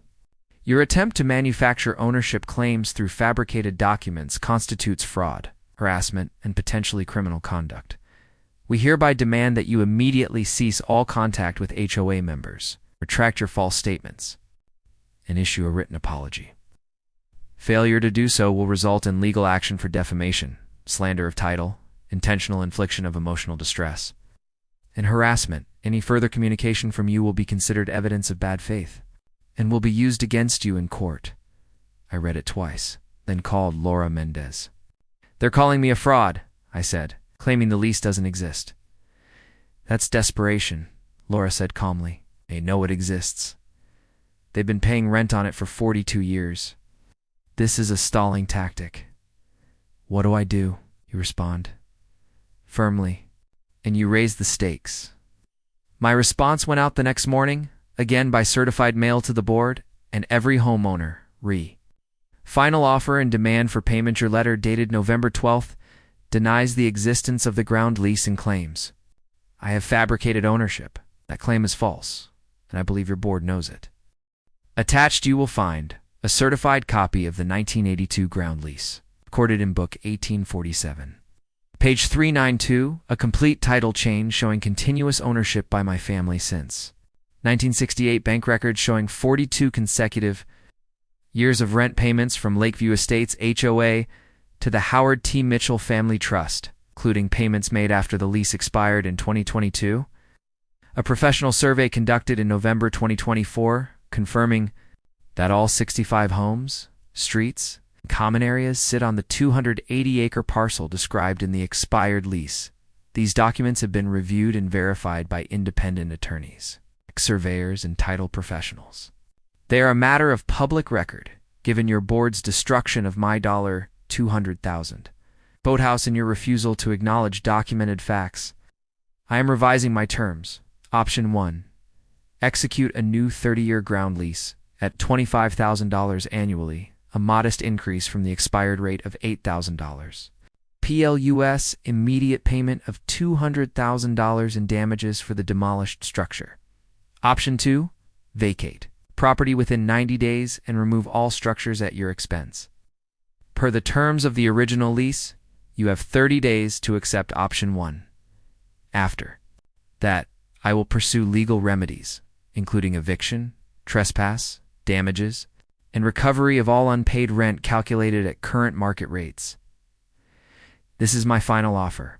Your attempt to manufacture ownership claims through fabricated documents constitutes fraud, harassment, and potentially criminal conduct. We hereby demand that you immediately cease all contact with HOA members, retract your false statements, and issue a written apology. Failure to do so will result in legal action for defamation, slander of title, intentional infliction of emotional distress, and harassment. Any further communication from you will be considered evidence of bad faith and will be used against you in court. I read it twice, then called Laura Mendez. They're calling me a fraud, I said, claiming the lease doesn't exist. That's desperation, Laura said calmly. They know it exists. They've been paying rent on it for 42 years. This is a stalling tactic. What do I do? You respond. Firmly. And you raise the stakes. My response went out the next morning, again by certified mail to the board and every homeowner, Re. Final offer and demand for payment. Your letter dated November 12th denies the existence of the ground lease and claims. I have fabricated ownership. That claim is false, and I believe your board knows it. Attached you will find a certified copy of the 1982 ground lease, recorded in Book 1847. Page 392, a complete title change showing continuous ownership by my family since 1968. Bank records showing 42 consecutive years of rent payments from Lakeview Estates HOA to the Howard T. Mitchell Family Trust, including payments made after the lease expired in 2022. A professional survey conducted in November 2024 confirming that all 65 homes, streets, and common areas sit on the 280-acre parcel described in the expired lease. These documents have been reviewed and verified by independent attorneys, surveyors, and title professionals. They are a matter of public record, given your board's destruction of my $200,000 boathouse and your refusal to acknowledge documented facts. I am revising my terms. Option 1. Execute a new 30-year ground lease at $25,000 annually, a modest increase from the expired rate of $8,000. PLUS immediate payment of $200,000 in damages for the demolished structure. Option 2. Vacate property within 90 days and remove all structures at your expense. Per the terms of the original lease, you have 30 days to accept option 1. After that, I will pursue legal remedies, including eviction, trespass, damages, and recovery of all unpaid rent calculated at current market rates. This is my final offer.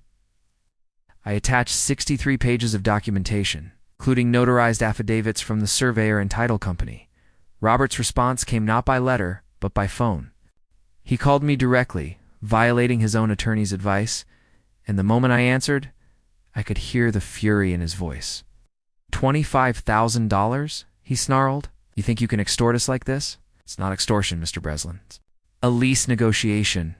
I attached 63 pages of documentation, including notarized affidavits from the surveyor and title company. Robert's response came not by letter, but by phone. He called me directly, violating his own attorney's advice, and the moment I answered, I could hear the fury in his voice. $25,000? He snarled. You think you can extort us like this? It's not extortion, Mr. Breslin. It's a lease negotiation.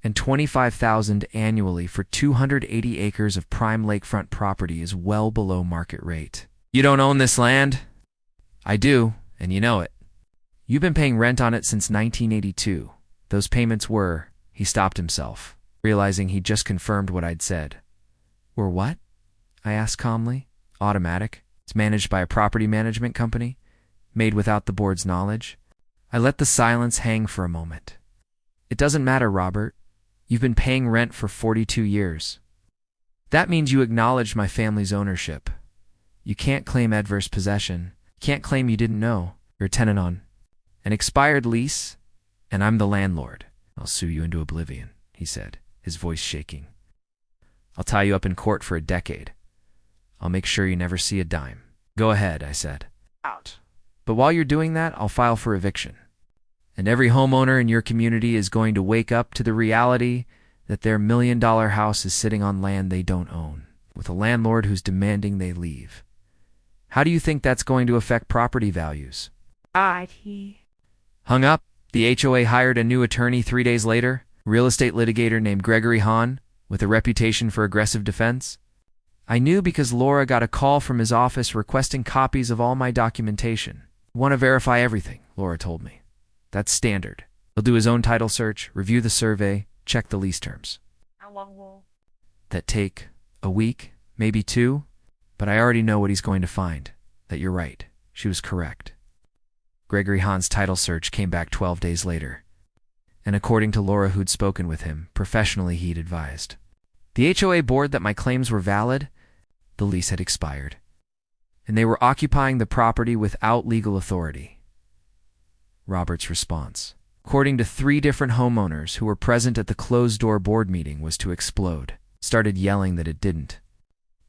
And $25,000 annually for 280 acres of prime lakefront property is well below market rate. You don't own this land? I do, and you know it. You've been paying rent on it since 1982. Those payments were... He stopped himself, realizing he'd just confirmed what I'd said. Were what? I asked calmly. Automatic. It's managed by a property management company, made without the board's knowledge. I let the silence hang for a moment. It doesn't matter, Robert. You've been paying rent for 42 years. That means you acknowledge my family's ownership. You can't claim adverse possession. You can't claim you didn't know. You're a tenant on an expired lease, and I'm the landlord. I'll sue you into oblivion, he said, his voice shaking. I'll tie you up in court for a decade. I'll make sure you never see a dime. Go ahead, I said. Out. But while you're doing that, I'll file for eviction. And every homeowner in your community is going to wake up to the reality that their million-dollar house is sitting on land they don't own, with a landlord who's demanding they leave. How do you think that's going to affect property values? He hung up. The HOA hired a new attorney 3 days later, a real estate litigator named Gregory Hahn, with a reputation for aggressive defense. I knew because Laura got a call from his office requesting copies of all my documentation. Want to verify everything, Laura told me. That's standard. He'll do his own title search, review the survey, check the lease terms. How long will that take? A week, maybe 2? But I already know what he's going to find. That you're right. She was correct. Gregory Hahn's title search came back 12 days later. And according to Laura, who'd spoken with him, professionally he'd advised the HOA board that my claims were valid. The lease had expired, and they were occupying the property without legal authority. Robert's response, according to 3 different homeowners who were present at the closed-door board meeting, was to explode. Started yelling that it didn't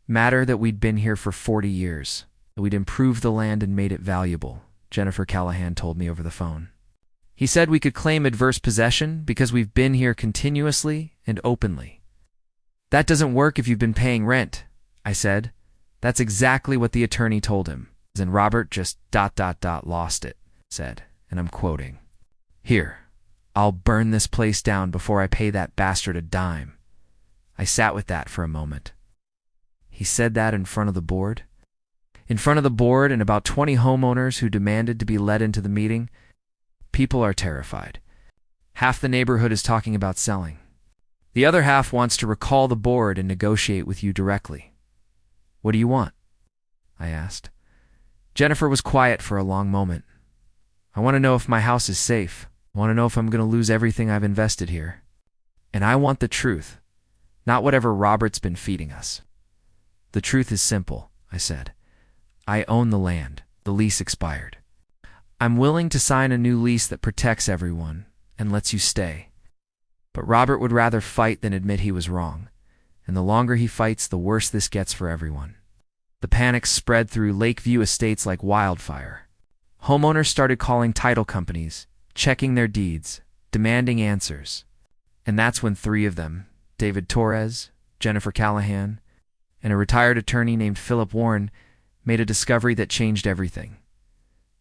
matter, that we'd been here for 40 years, that we'd improved the land and made it valuable, Jennifer Callahan told me over the phone. He said we could claim adverse possession because we've been here continuously and openly. That doesn't work if you've been paying rent, I said. That's exactly what the attorney told him. And Robert just ... lost it, said, and I'm quoting, "Here, I'll burn this place down before I pay that bastard a dime." I sat with that for a moment. He said that in front of the board? In front of the board and about 20 homeowners who demanded to be let into the meeting? People are terrified. Half the neighborhood is talking about selling. The other half wants to recall the board and negotiate with you directly. What do you want? I asked. Jennifer was quiet for a long moment. I want to know if my house is safe. I want to know if I'm going to lose everything I've invested here. And I want the truth, not whatever Robert's been feeding us. The truth is simple, I said. I own the land. The lease expired. I'm willing to sign a new lease that protects everyone and lets you stay. But Robert would rather fight than admit he was wrong. And the longer he fights, the worse this gets for everyone. The panic spread through Lakeview estates like wildfire. Homeowners started calling title companies, checking their deeds, demanding answers. And that's when 3 of them, David Torres, Jennifer Callahan, and a retired attorney named Philip Warren, made a discovery that changed everything.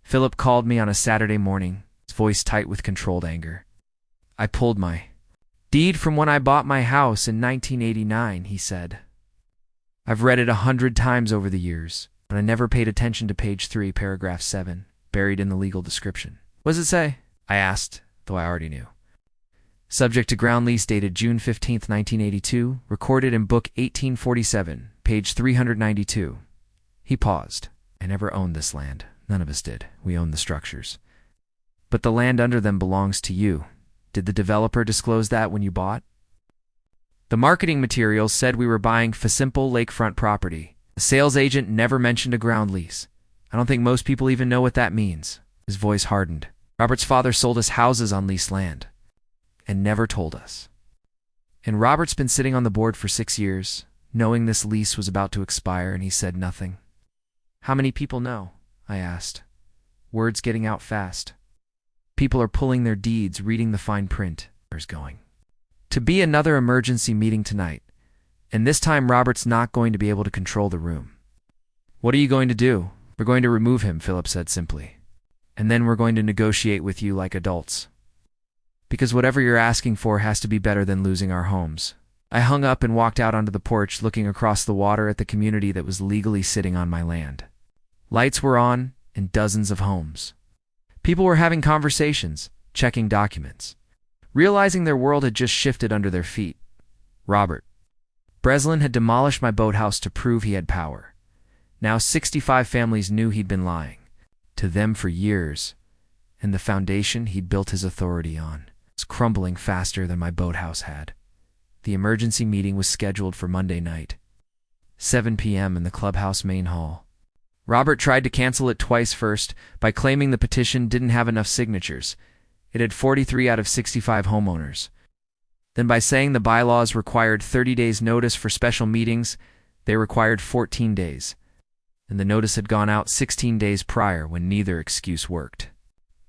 Philip called me on a Saturday morning, his voice tight with controlled anger. I pulled my deed from when I bought my house in 1989, he said. I've read it 100 times over the years, but I never paid attention to page 3, paragraph 7, buried in the legal description. What does it say? I asked, though I already knew. Subject to ground lease dated June 15, 1982, recorded in Book 1847, page 392. He paused. I never owned this land. None of us did. We owned the structures. But the land under them belongs to you. Did the developer disclose that when you bought? The marketing materials said we were buying for simple lakefront property. The sales agent never mentioned a ground lease. I don't think most people even know what that means. His voice hardened. Robert's father sold us houses on leased land and never told us. And Robert's been sitting on the board for 6 years, knowing this lease was about to expire, and he said nothing. How many people know? I asked. Words getting out fast. People are pulling their deeds, reading the fine print. There's going to be another emergency meeting tonight, and this time Robert's not going to be able to control the room. What are you going to do? We're going to remove him, Philip said simply. And then we're going to negotiate with you like adults. Because whatever you're asking for has to be better than losing our homes. I hung up and walked out onto the porch, looking across the water at the community that was legally sitting on my land. Lights were on in dozens of homes. People were having conversations, checking documents, realizing their world had just shifted under their feet. Robert Breslin had demolished my boathouse to prove he had power. Now 65 families knew he'd been lying to them for years, and the foundation he'd built his authority on was crumbling faster than my boathouse had. The emergency meeting was scheduled for Monday night, 7 p.m. in the clubhouse main hall. Robert tried to cancel it twice, first by claiming the petition didn't have enough signatures. It had 43 out of 65 homeowners. Then by saying the bylaws required 30 days notice for special meetings, they required 14 days. And the notice had gone out 16 days prior when neither excuse worked.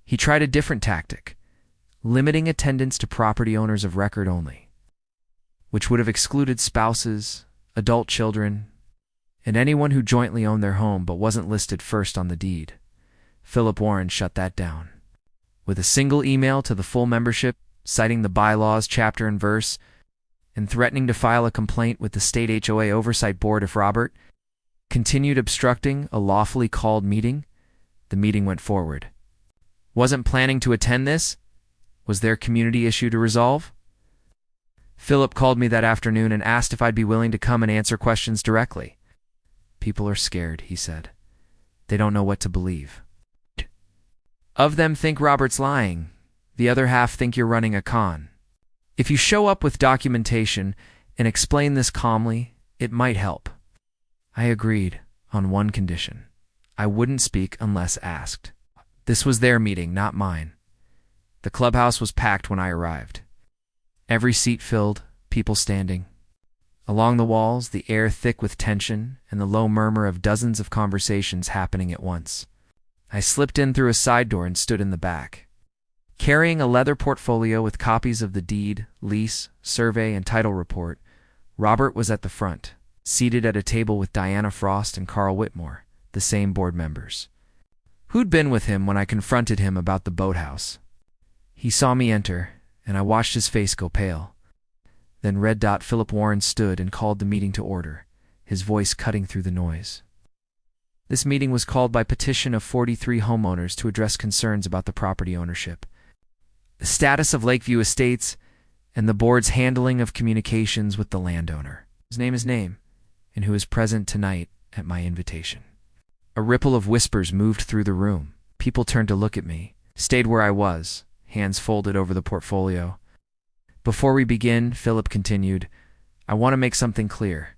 He tried a different tactic, limiting attendance to property owners of record only, which would have excluded spouses, adult children, and anyone who jointly owned their home but wasn't listed first on the deed. Philip Warren shut that down. With a single email to the full membership, citing the bylaws chapter and verse, and threatening to file a complaint with the state HOA Oversight Board if Robert continued obstructing a lawfully called meeting, the meeting went forward. Wasn't planning to attend this? Was there a community issue to resolve? Philip called me that afternoon and asked if I'd be willing to come and answer questions directly. People are scared, he said. They don't know what to believe. Of them think Robert's lying. The other half think you're running a con. If you show up with documentation and explain this calmly, it might help. I agreed, on one condition. I wouldn't speak unless asked. This was their meeting, not mine. The clubhouse was packed when I arrived. Every seat filled, people standing. Along the walls, the air thick with tension and the low murmur of dozens of conversations happening at once. I slipped in through a side door and stood in the back. Carrying a leather portfolio with copies of the deed, lease, survey, and title report, Robert was at the front, seated at a table with Diana Frost and Carl Whitmore, the same board members, who'd been with him when I confronted him about the boathouse. He saw me enter, and I watched his face go pale. Then Philip Warren stood and called the meeting to order, his voice cutting through the noise. This meeting was called by petition of 43 homeowners to address concerns about the property ownership, the status of Lakeview Estates, and the board's handling of communications with the landowner. His name is and who is present tonight at my invitation. A ripple of whispers moved through the room. People turned to look at me, stayed where I was, hands folded over the portfolio. Before we begin, Philip continued, I want to make something clear.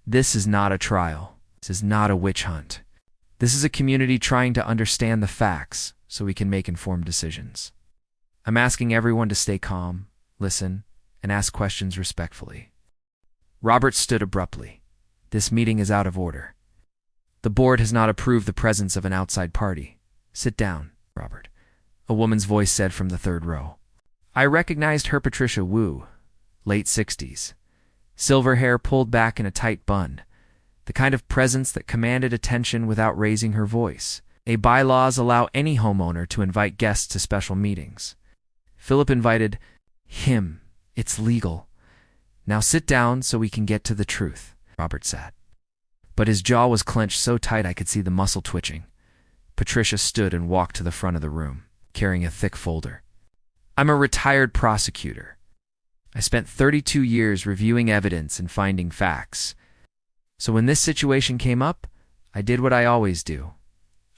This is not a trial. This is not a witch hunt. This is a community trying to understand the facts so we can make informed decisions. I'm asking everyone to stay calm, listen, and ask questions respectfully. Robert stood abruptly. This meeting is out of order. The board has not approved the presence of an outside party. Sit down, Robert, a woman's voice said from the third row. I recognized her, Patricia Wu, late 60s. Silver hair pulled back in a tight bun, the kind of presence that commanded attention without raising her voice. Bylaws allow any homeowner to invite guests to special meetings. Philip invited him. It's legal. Now sit down so we can get to the truth. Robert sat. But his jaw was clenched so tight I could see the muscle twitching. Patricia stood and walked to the front of the room, carrying a thick folder. I'm a retired prosecutor. I spent 32 years reviewing evidence and finding facts. So when this situation came up, I did what I always do.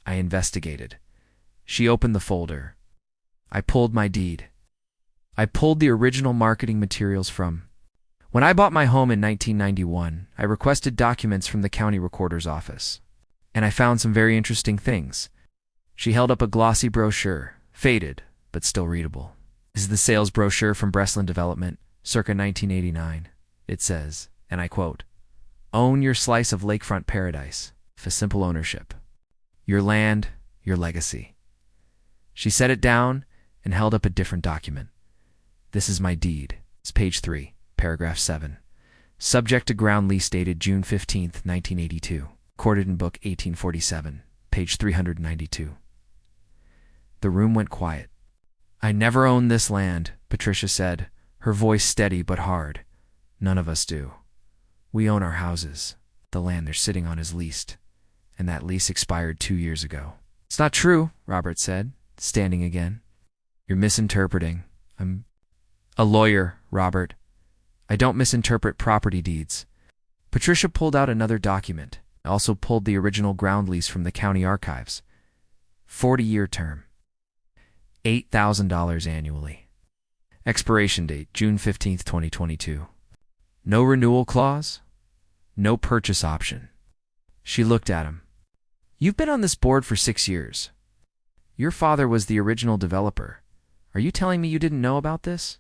I investigated. She opened the folder. I pulled my deed. I pulled the original marketing materials from. When I bought my home in 1991, I requested documents from the county recorder's office. And I found some very interesting things. She held up a glossy brochure, faded, but still readable. This is the sales brochure from Breslin Development, circa 1989. It says, and I quote, Own your slice of lakefront paradise, for simple ownership. Your land, your legacy. She set it down and held up a different document. This is my deed. It's page 3. Paragraph 7. Subject to ground lease dated June 15, 1982. recorded in Book 1847, page 392. The room went quiet. "I never owned this land," Patricia said, her voice steady but hard. "None of us do. We own our houses. The land they're sitting on is leased, and that lease expired 2 years ago." "It's not true," Robert said, standing again. "You're misinterpreting. I'm a lawyer, Robert. I don't misinterpret property deeds." Patricia pulled out another document, also pulled the original ground lease from the county archives. 40-year term. $8,000 annually. Expiration date, June 15th, 2022. No renewal clause? No purchase option. She looked at him. "You've been on this board for 6 years. Your father was the original developer. Are you telling me you didn't know about this?"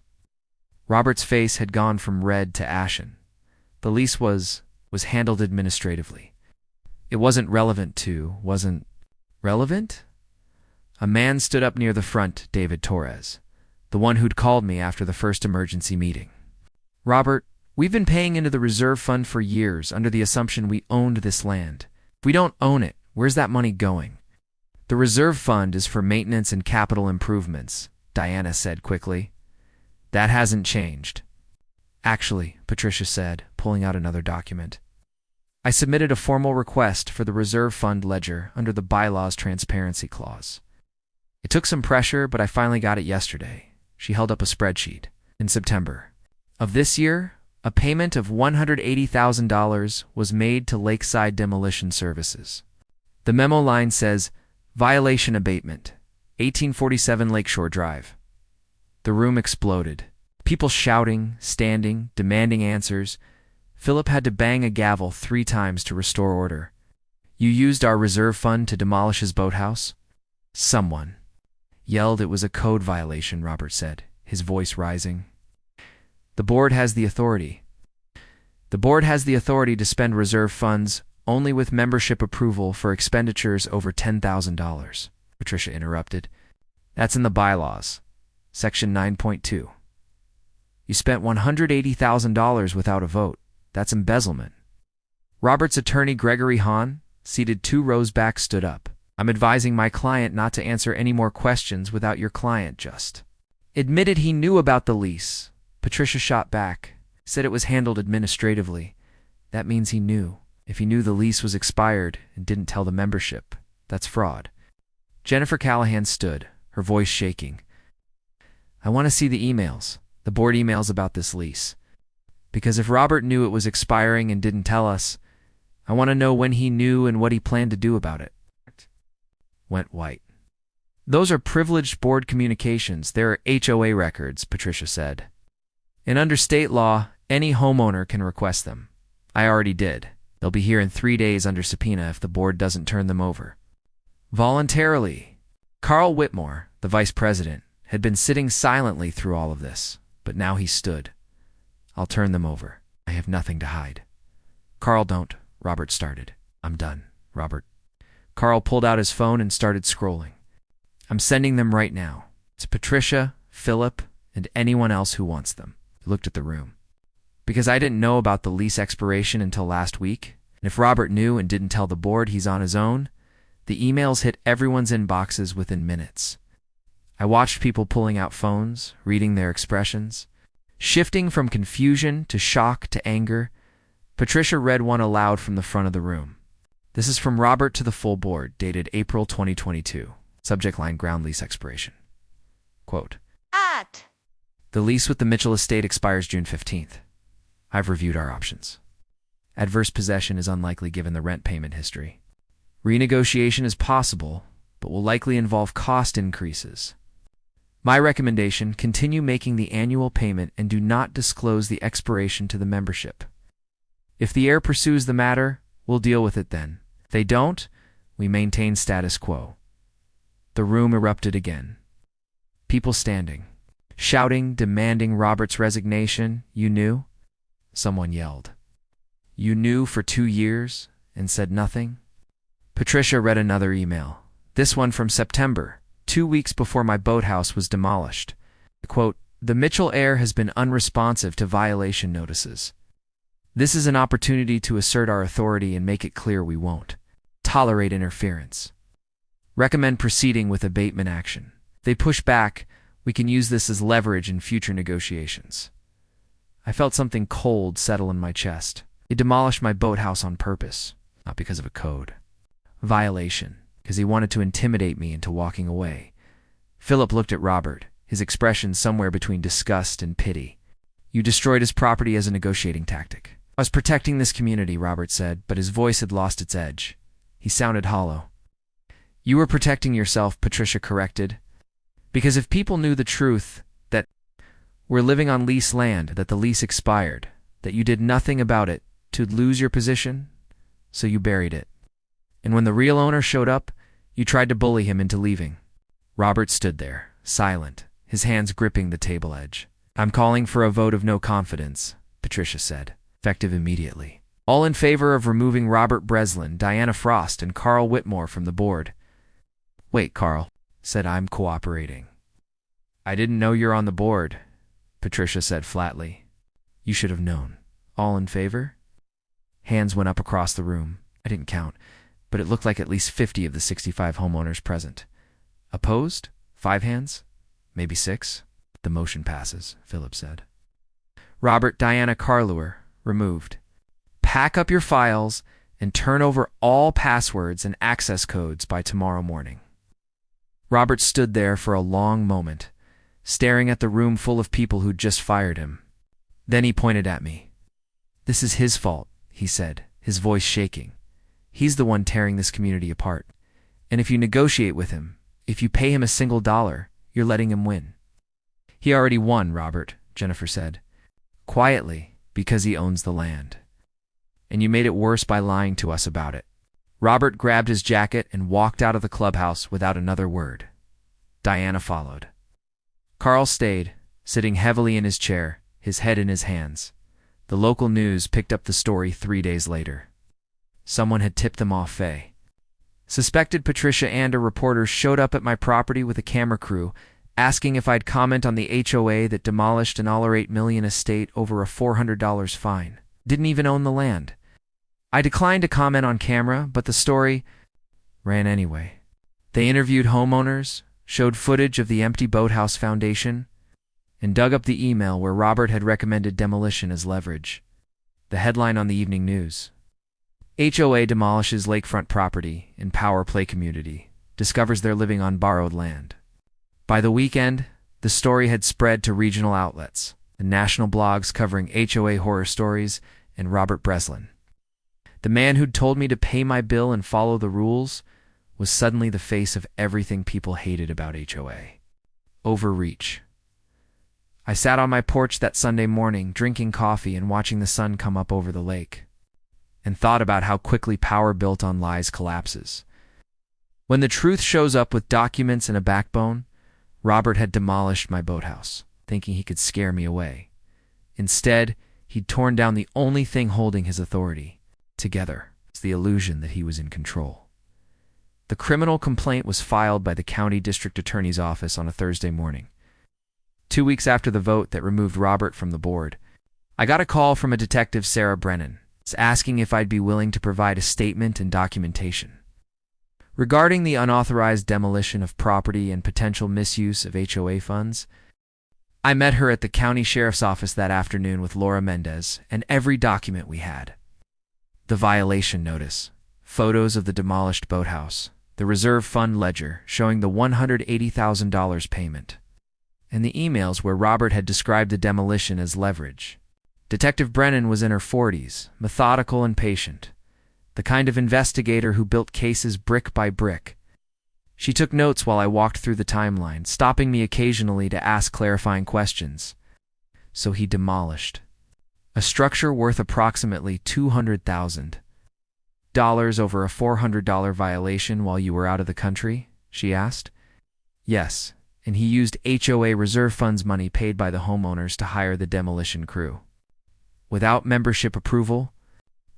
Robert's face had gone from red to ashen. The lease was handled administratively. It wasn't wasn't relevant? A man stood up near the front, David Torres, the one who'd called me after the first emergency meeting. "Robert, we've been paying into the reserve fund for years under the assumption we owned this land. If we don't own it, where's that money going?" "The reserve fund is for maintenance and capital improvements," Diana said quickly. "That hasn't changed." "Actually," Patricia said, pulling out another document, "I submitted a formal request for the reserve fund ledger under the bylaws transparency clause. It took some pressure, but I finally got it yesterday." She held up a spreadsheet. "In September of this year, a payment of $180,000 was made to Lakeside Demolition Services. The memo line says, 'Violation abatement, 1847 Lakeshore Drive.'" The room exploded. People shouting, standing, demanding answers. Philip had to bang a gavel 3 times to restore order. "You used our reserve fund to demolish his boathouse?" Someone yelled it was a code violation, Robert said, his voice rising. The board has the authority to spend reserve funds only with membership approval for expenditures over $10,000, Patricia interrupted. "That's in the bylaws. Section 9.2. You spent $180,000 without a vote. That's embezzlement." Robert's attorney, Gregory Hahn, seated 2 rows back, stood up. "I'm advising my client not to answer any more questions without your client just admitted he knew about the lease." Patricia shot back, said it was handled administratively. That means he knew. If he knew the lease was expired and didn't tell the membership, that's fraud. Jennifer Callahan stood, her voice shaking. "I want to see the emails, the board emails about this lease. Because if Robert knew it was expiring and didn't tell us, I want to know when he knew and what he planned to do about it." Went white. "Those are privileged board communications. They're HOA records," Patricia said. "And under state law, any homeowner can request them. I already did. They'll be here in 3 days under subpoena if the board doesn't turn them over." Voluntarily. Carl Whitmore, the vice president, had been sitting silently through all of this, but now he stood. "I'll turn them over. I have nothing to hide." "Carl, don't," Robert started. "I'm done, Robert." Carl pulled out his phone and started scrolling. "I'm sending them right now. To Patricia, Philip, and anyone else who wants them." He looked at the room. "Because I didn't know about the lease expiration until last week, and if Robert knew and didn't tell the board, he's on his own." The emails hit everyone's inboxes within minutes. I watched people pulling out phones, reading their expressions, shifting from confusion to shock to anger. Patricia read one aloud from the front of the room. "This is from Robert to the full board, dated April 2022. Subject line, ground lease expiration. Quote, The lease with the Mitchell estate expires June 15th. I've reviewed our options. Adverse possession is unlikely given the rent payment history. Renegotiation is possible, but will likely involve cost increases. My recommendation, continue making the annual payment and do not disclose the expiration to the membership. If the heir pursues the matter, we'll deal with it then. If they don't, we maintain status quo." The room erupted again. People standing, shouting, demanding Robert's resignation. "You knew?" Someone yelled. "You knew for 2 years and said nothing?" Patricia read another email, this one from September, 2 weeks before my boathouse was demolished. Quote, "The Mitchell heir has been unresponsive to violation notices. This is an opportunity to assert our authority and make it clear we won't tolerate interference. Recommend proceeding with abatement action. If they push back, we can use this as leverage in future negotiations. I felt something cold settle in my chest. He demolished my boathouse on purpose, not because of a code violation, because he wanted to intimidate me into walking away. Philip looked at Robert, his expression somewhere between disgust and pity. You destroyed his property as a negotiating tactic. I was protecting this community, Robert said, but his voice had lost its edge. He sounded hollow. You were protecting yourself, Patricia corrected. Because if people knew the truth, that we're living on leased land, that the lease expired, that you did nothing about it to lose your position, so you buried it. And when the real owner showed up, you tried to bully him into leaving. Robert stood there, silent, his hands gripping the table edge. I'm calling for a vote of no confidence, Patricia said, effective immediately. All in favor of removing Robert Breslin, Diana Frost, and Carl Whitmore from the board. Wait, Carl, said I'm cooperating. I didn't know you're on the board, Patricia said flatly. You should have known. All in favor? Hands went up across the room. I didn't count, but it looked like at least 50 of the 65 homeowners present. Opposed? 5 hands? Maybe 6? The motion passes, Philip said. Robert, Diana, Carluer, removed. Pack up your files and turn over all passwords and access codes by tomorrow morning. Robert stood there for a long moment, staring at the room full of people who'd just fired him. Then he pointed at me. This is his fault, he said, his voice shaking. He's the one tearing this community apart. And if you negotiate with him, if you pay him a single dollar, you're letting him win. He already won, Robert, Jennifer said. Quietly, because he owns the land. And you made it worse by lying to us about it. Robert grabbed his jacket and walked out of the clubhouse without another word. Diana followed. Carl stayed, sitting heavily in his chair, his head in his hands. The local news picked up the story 3 days later. Someone had tipped them off Faye. Suspected Patricia and a reporter showed up at my property with a camera crew, asking if I'd comment on the HOA that demolished an all $8 million estate over a $400 fine. Didn't even own the land. I declined to comment on camera, but the story ran anyway. They interviewed homeowners, showed footage of the empty boathouse foundation, and dug up the email where Robert had recommended demolition as leverage. The headline on the evening news: HOA demolishes lakefront property in power play community, discovers they're living on borrowed land. By the weekend, the story had spread to regional outlets, and national blogs covering HOA horror stories and Robert Breslin. The man who'd told me to pay my bill and follow the rules was suddenly the face of everything people hated about HOA. Overreach. I sat on my porch that Sunday morning, drinking coffee and watching the sun come up over the lake, and thought about how quickly power built on lies collapses. When the truth shows up with documents and a backbone, Robert had demolished my boathouse, thinking he could scare me away. Instead, he'd torn down the only thing holding his authority together. It's the illusion that he was in control. The criminal complaint was filed by the county district attorney's office on a Thursday morning. 2 weeks after the vote that removed Robert from the board, I got a call from a detective, Sarah Brennan, asking if I'd be willing to provide a statement and documentation regarding the unauthorized demolition of property and potential misuse of HOA funds. I met her at the county sheriff's office that afternoon with Laura Mendez and every document we had. The violation notice, photos of the demolished boathouse, the reserve fund ledger showing the $180,000 payment, and the emails where Robert had described the demolition as leverage. Detective Brennan was in her 40s, methodical and patient, the kind of investigator who built cases brick by brick. She took notes while I walked through the timeline, stopping me occasionally to ask clarifying questions. So he demolished a structure worth approximately $200,000 over a $400 violation while you were out of the country? She asked. Yes, and he used HOA reserve funds money paid by the homeowners to hire the demolition crew. Without membership approval,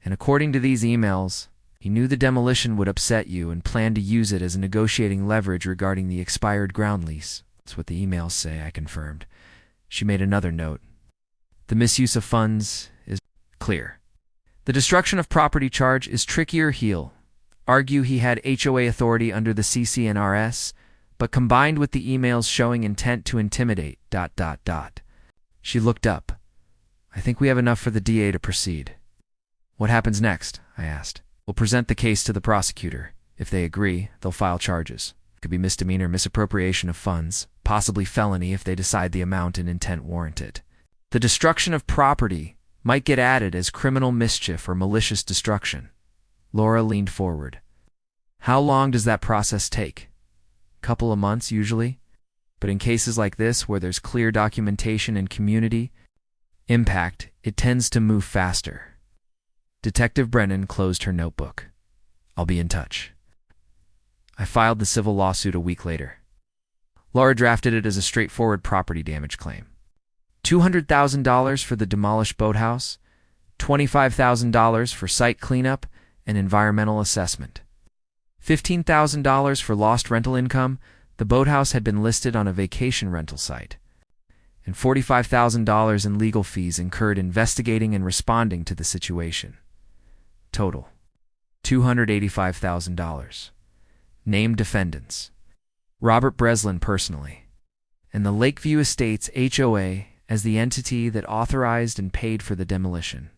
and according to these emails, he knew the demolition would upset you and planned to use it as a negotiating leverage regarding the expired ground lease. That's what the emails say, I confirmed. She made another note. The misuse of funds is clear. The destruction of property charge is trickier. He'll argue he had HOA authority under the CCNRS, but combined with the emails showing intent to intimidate... She looked up. I think we have enough for the DA to proceed. What happens next? I asked. We'll present the case to the prosecutor. If they agree, they'll file charges. It could be misdemeanor misappropriation of funds, possibly felony if they decide the amount and intent warrant it. The destruction of property might get added as criminal mischief or malicious destruction. Laura leaned forward. How long does that process take? Couple of months, usually. But in cases like this, where there's clear documentation and community impact, it tends to move faster. Detective Brennan closed her notebook. I'll be in touch. I filed the civil lawsuit a week later. Laura drafted it as a straightforward property damage claim. $200,000 for the demolished boathouse, $25,000 for site cleanup and environmental assessment, $15,000 for lost rental income. The boathouse had been listed on a vacation rental site, and $45,000 in legal fees incurred investigating and responding to the situation. Total, $285,000. Named defendants: Robert Breslin personally, and the Lakeview Estates HOA as the entity that authorized and paid for the demolition.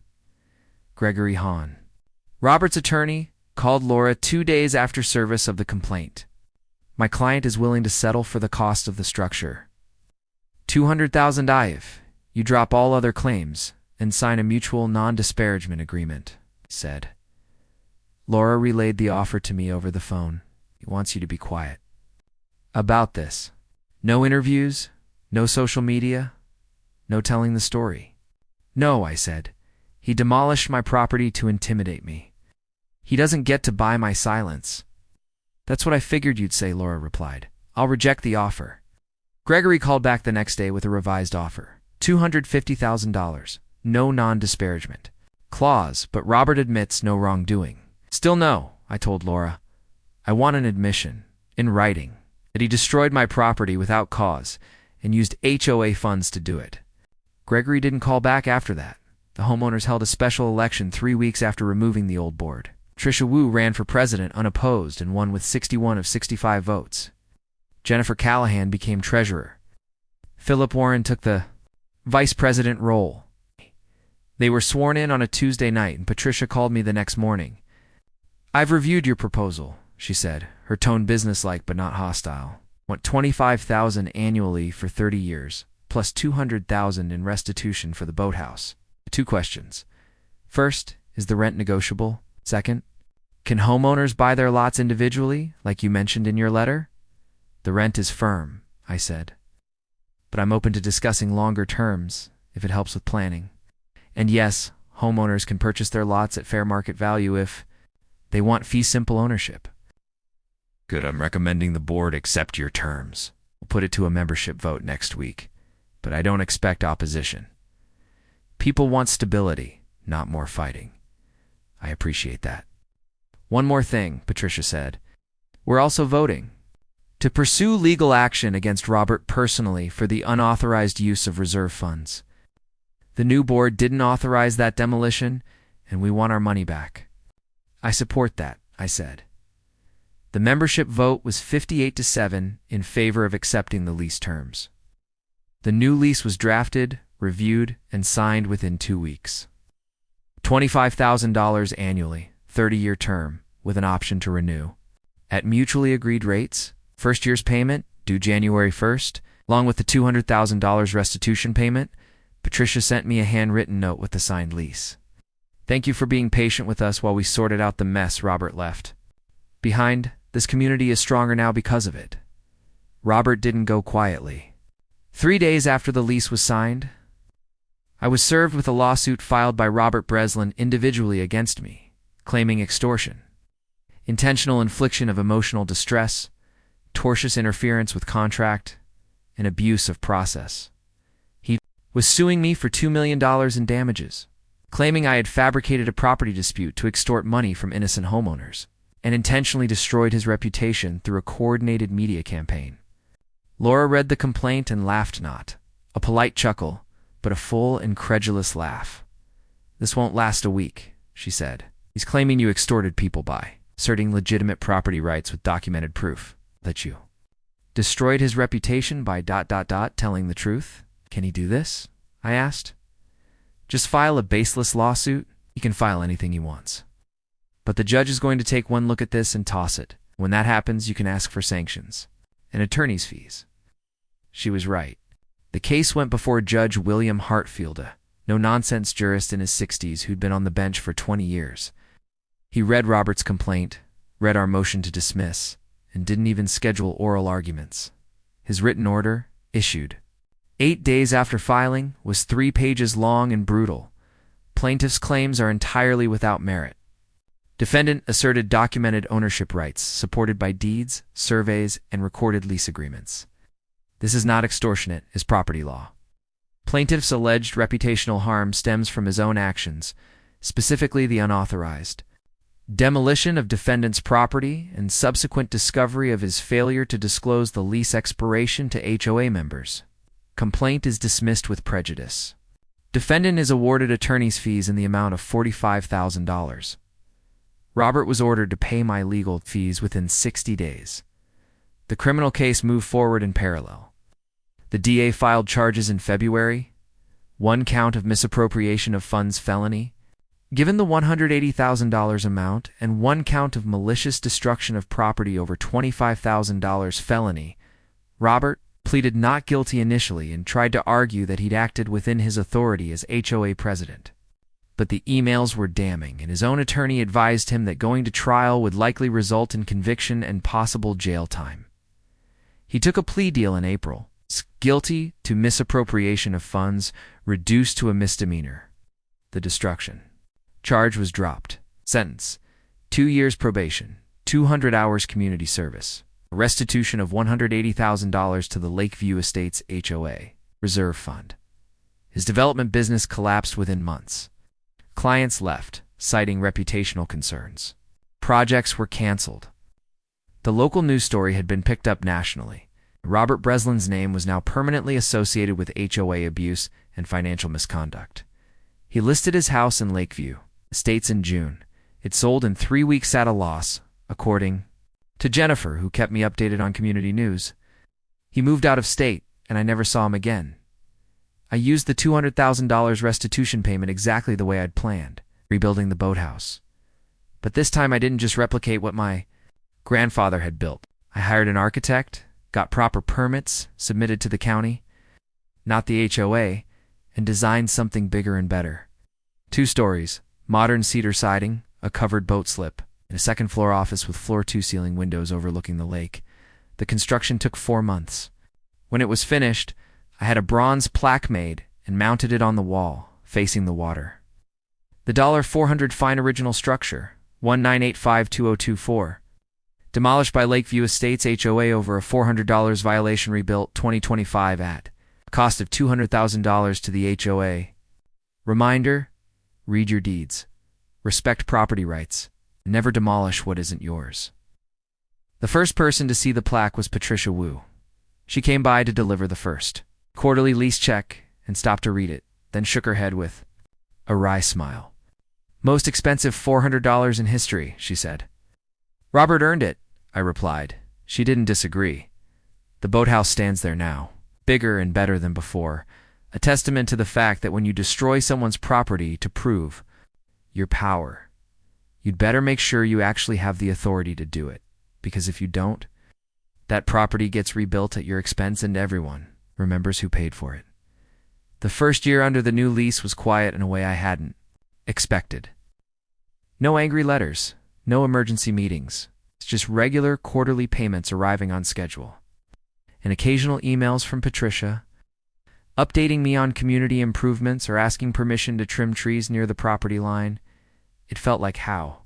Gregory Hahn. Robert's attorney called Laura 2 days after service of the complaint. My client is willing to settle for the cost of the structure. $200,000 if you drop all other claims and sign a mutual non-disparagement agreement, said. Laura relayed the offer to me over the phone. He wants you to be quiet. About this. No interviews, no social media, no telling the story. No, I said. He demolished my property to intimidate me. He doesn't get to buy my silence. That's what I figured you'd say, Laura replied. I'll reject the offer. Gregory called back the next day with a revised offer. $250,000. No non-disparagement clause, but Robert admits no wrongdoing. Still no, I told Laura. I want an admission, in writing, that he destroyed my property without cause and used HOA funds to do it. Gregory didn't call back after that. The homeowners held a special election 3 weeks after removing the old board. Tricia Wu ran for president unopposed and won with 61 of 65 votes. Jennifer Callahan became treasurer. Philip Warren took the vice president role. They were sworn in on a Tuesday night, and Patricia called me the next morning. I've reviewed your proposal, she said, her tone businesslike but not hostile. Want $25,000 annually for 30 years, plus $200,000 in restitution for the boathouse. 2 questions. First, is the rent negotiable? Second, can homeowners buy their lots individually, like you mentioned in your letter? The rent is firm, I said. But I'm open to discussing longer terms, if it helps with planning. And yes, homeowners can purchase their lots at fair market value if they want fee-simple ownership. Good, I'm recommending the board accept your terms. We'll put it to a membership vote next week, but I don't expect opposition. People want stability, not more fighting. I appreciate that. One more thing, Patricia said. We're also voting to pursue legal action against Robert personally for the unauthorized use of reserve funds. The new board didn't authorize that demolition, and we want our money back. I support that, I said. The membership vote was 58-7 in favor of accepting the lease terms. The new lease was drafted, reviewed, and signed within 2 weeks. $25,000 annually, 30-year term, with an option to renew. At mutually agreed rates, first year's payment, due January 1st, along with the $200,000 restitution payment. Patricia sent me a handwritten note with the signed lease. Thank you for being patient with us while we sorted out the mess Robert left behind. This community is stronger now because of it. Robert didn't go quietly. 3 days after the lease was signed, I was served with a lawsuit filed by Robert Breslin individually against me, claiming extortion, intentional infliction of emotional distress, tortious interference with contract, and abuse of process. He was suing me for $2 million in damages, claiming I had fabricated a property dispute to extort money from innocent homeowners, and intentionally destroyed his reputation through a coordinated media campaign. Laura read the complaint and laughed not, a polite chuckle, but a full, incredulous laugh. This won't last a week, she said. He's claiming you extorted people by asserting legitimate property rights with documented proof that you destroyed his reputation by telling the truth. Can he do this? I asked. Just file a baseless lawsuit? He can file anything he wants. But the judge is going to take one look at this and toss it. When that happens, you can ask for sanctions and attorney's fees. She was right. The case went before Judge William Hartfield, a no-nonsense jurist in his 60s who'd been on the bench for 20 years. He read Robert's complaint, read our motion to dismiss, and didn't even schedule oral arguments. His written order, issued 8 days after filing, was 3 pages long and brutal. Plaintiff's claims are entirely without merit. Defendant asserted documented ownership rights supported by deeds, surveys, and recorded lease agreements. This is not extortionate, is property law. Plaintiff's alleged reputational harm stems from his own actions, specifically the unauthorized demolition of defendant's property and subsequent discovery of his failure to disclose the lease expiration to HOA members. Complaint is dismissed with prejudice. Defendant is awarded attorney's fees in the amount of $45,000. Robert was ordered to pay my legal fees within 60 days. The criminal case moved forward in parallel. The DA filed charges in February, 1 count of misappropriation of funds felony. Given the $180,000 amount and 1 count of malicious destruction of property over $25,000 felony, Robert pleaded not guilty initially and tried to argue that he'd acted within his authority as HOA president. But the emails were damning, and his own attorney advised him that going to trial would likely result in conviction and possible jail time. He took a plea deal in April, guilty to misappropriation of funds, reduced to a misdemeanor. The destruction charge was dropped. Sentence: 2 years probation, 200 hours community service, restitution of $180,000 to the Lakeview Estates HOA Reserve Fund. His development business collapsed within months. Clients left, citing reputational concerns. Projects were canceled. The local news story had been picked up nationally. Robert Breslin's name was now permanently associated with HOA abuse and financial misconduct. He listed his house in Lakeview Estates in June. It sold in 3 weeks at a loss, according to Jennifer, who kept me updated on community news. He moved out of state, and I never saw him again. I used the $200,000 restitution payment exactly the way I'd planned, rebuilding the boathouse. But this time I didn't just replicate what my grandfather had built. I hired an architect, got proper permits submitted to the county, not the HOA, and designed something bigger and better. 2 stories, modern cedar siding, a covered boat slip, and a second-floor office with floor-to ceiling windows overlooking the lake. The construction took 4 months. When it was finished, I had a bronze plaque made and mounted it on the wall, facing the water. The $400 fine original structure, 1985-2024. Demolished by Lakeview Estates HOA over a $400 violation, rebuilt 2025 at a cost of $200,000 to the HOA. Reminder: read your deeds. Respect property rights. Never demolish what isn't yours. The first person to see the plaque was Patricia Wu. She came by to deliver the first quarterly lease check and stopped to read it, then shook her head with a wry smile. Most expensive $400 in history, she said. Robert earned it, I replied. She didn't disagree. The boathouse stands there now, bigger and better than before, a testament to the fact that when you destroy someone's property to prove your power, you'd better make sure you actually have the authority to do it, because if you don't, that property gets rebuilt at your expense and everyone remembers who paid for it. The first year under the new lease was quiet in a way I hadn't expected. No angry letters, no emergency meetings. It's just regular quarterly payments arriving on schedule. And occasional emails from Patricia, updating me on community improvements or asking permission to trim trees near the property line. It felt like how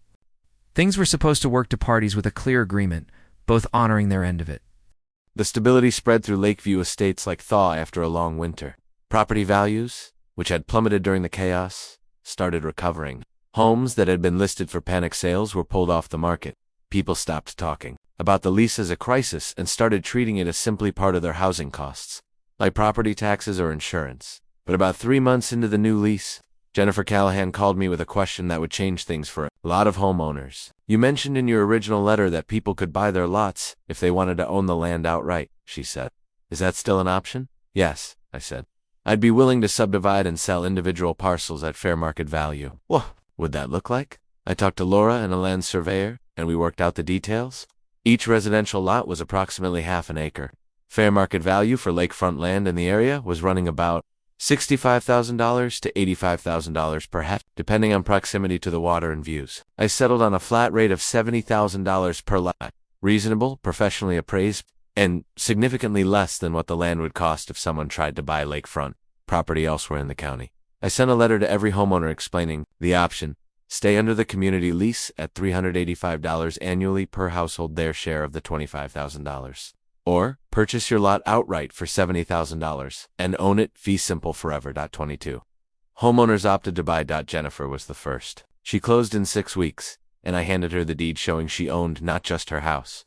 things were supposed to work to parties with a clear agreement, both honoring their end of it. The stability spread through Lakeview Estates like thaw after a long winter. Property values, which had plummeted during the chaos, started recovering. Homes that had been listed for panic sales were pulled off the market. People stopped talking about the lease as a crisis and started treating it as simply part of their housing costs, like property taxes or insurance. But about 3 months into the new lease, Jennifer Callahan called me with a question that would change things for a lot of homeowners. You mentioned in your original letter that people could buy their lots if they wanted to own the land outright, she said. Is that still an option? Yes, I said. I'd be willing to subdivide and sell individual parcels at fair market value. What would that look like? I talked to Laura and a land surveyor, and we worked out the details. Each residential lot was approximately half an acre. Fair market value for lakefront land in the area was running about $65,000 to $85,000 per hectare, depending on proximity to the water and views. I settled on a flat rate of $70,000 per lot, reasonable, professionally appraised, and significantly less than what the land would cost if someone tried to buy lakefront property elsewhere in the county. I sent a letter to every homeowner explaining the option: stay under the community lease at $385 annually per household, their share of the $25,000. Or purchase your lot outright for $70,000 and own it fee simple forever. 22. Homeowners opted to buy. Jennifer was the first. She closed in 6 weeks, and I handed her the deed showing she owned not just her house,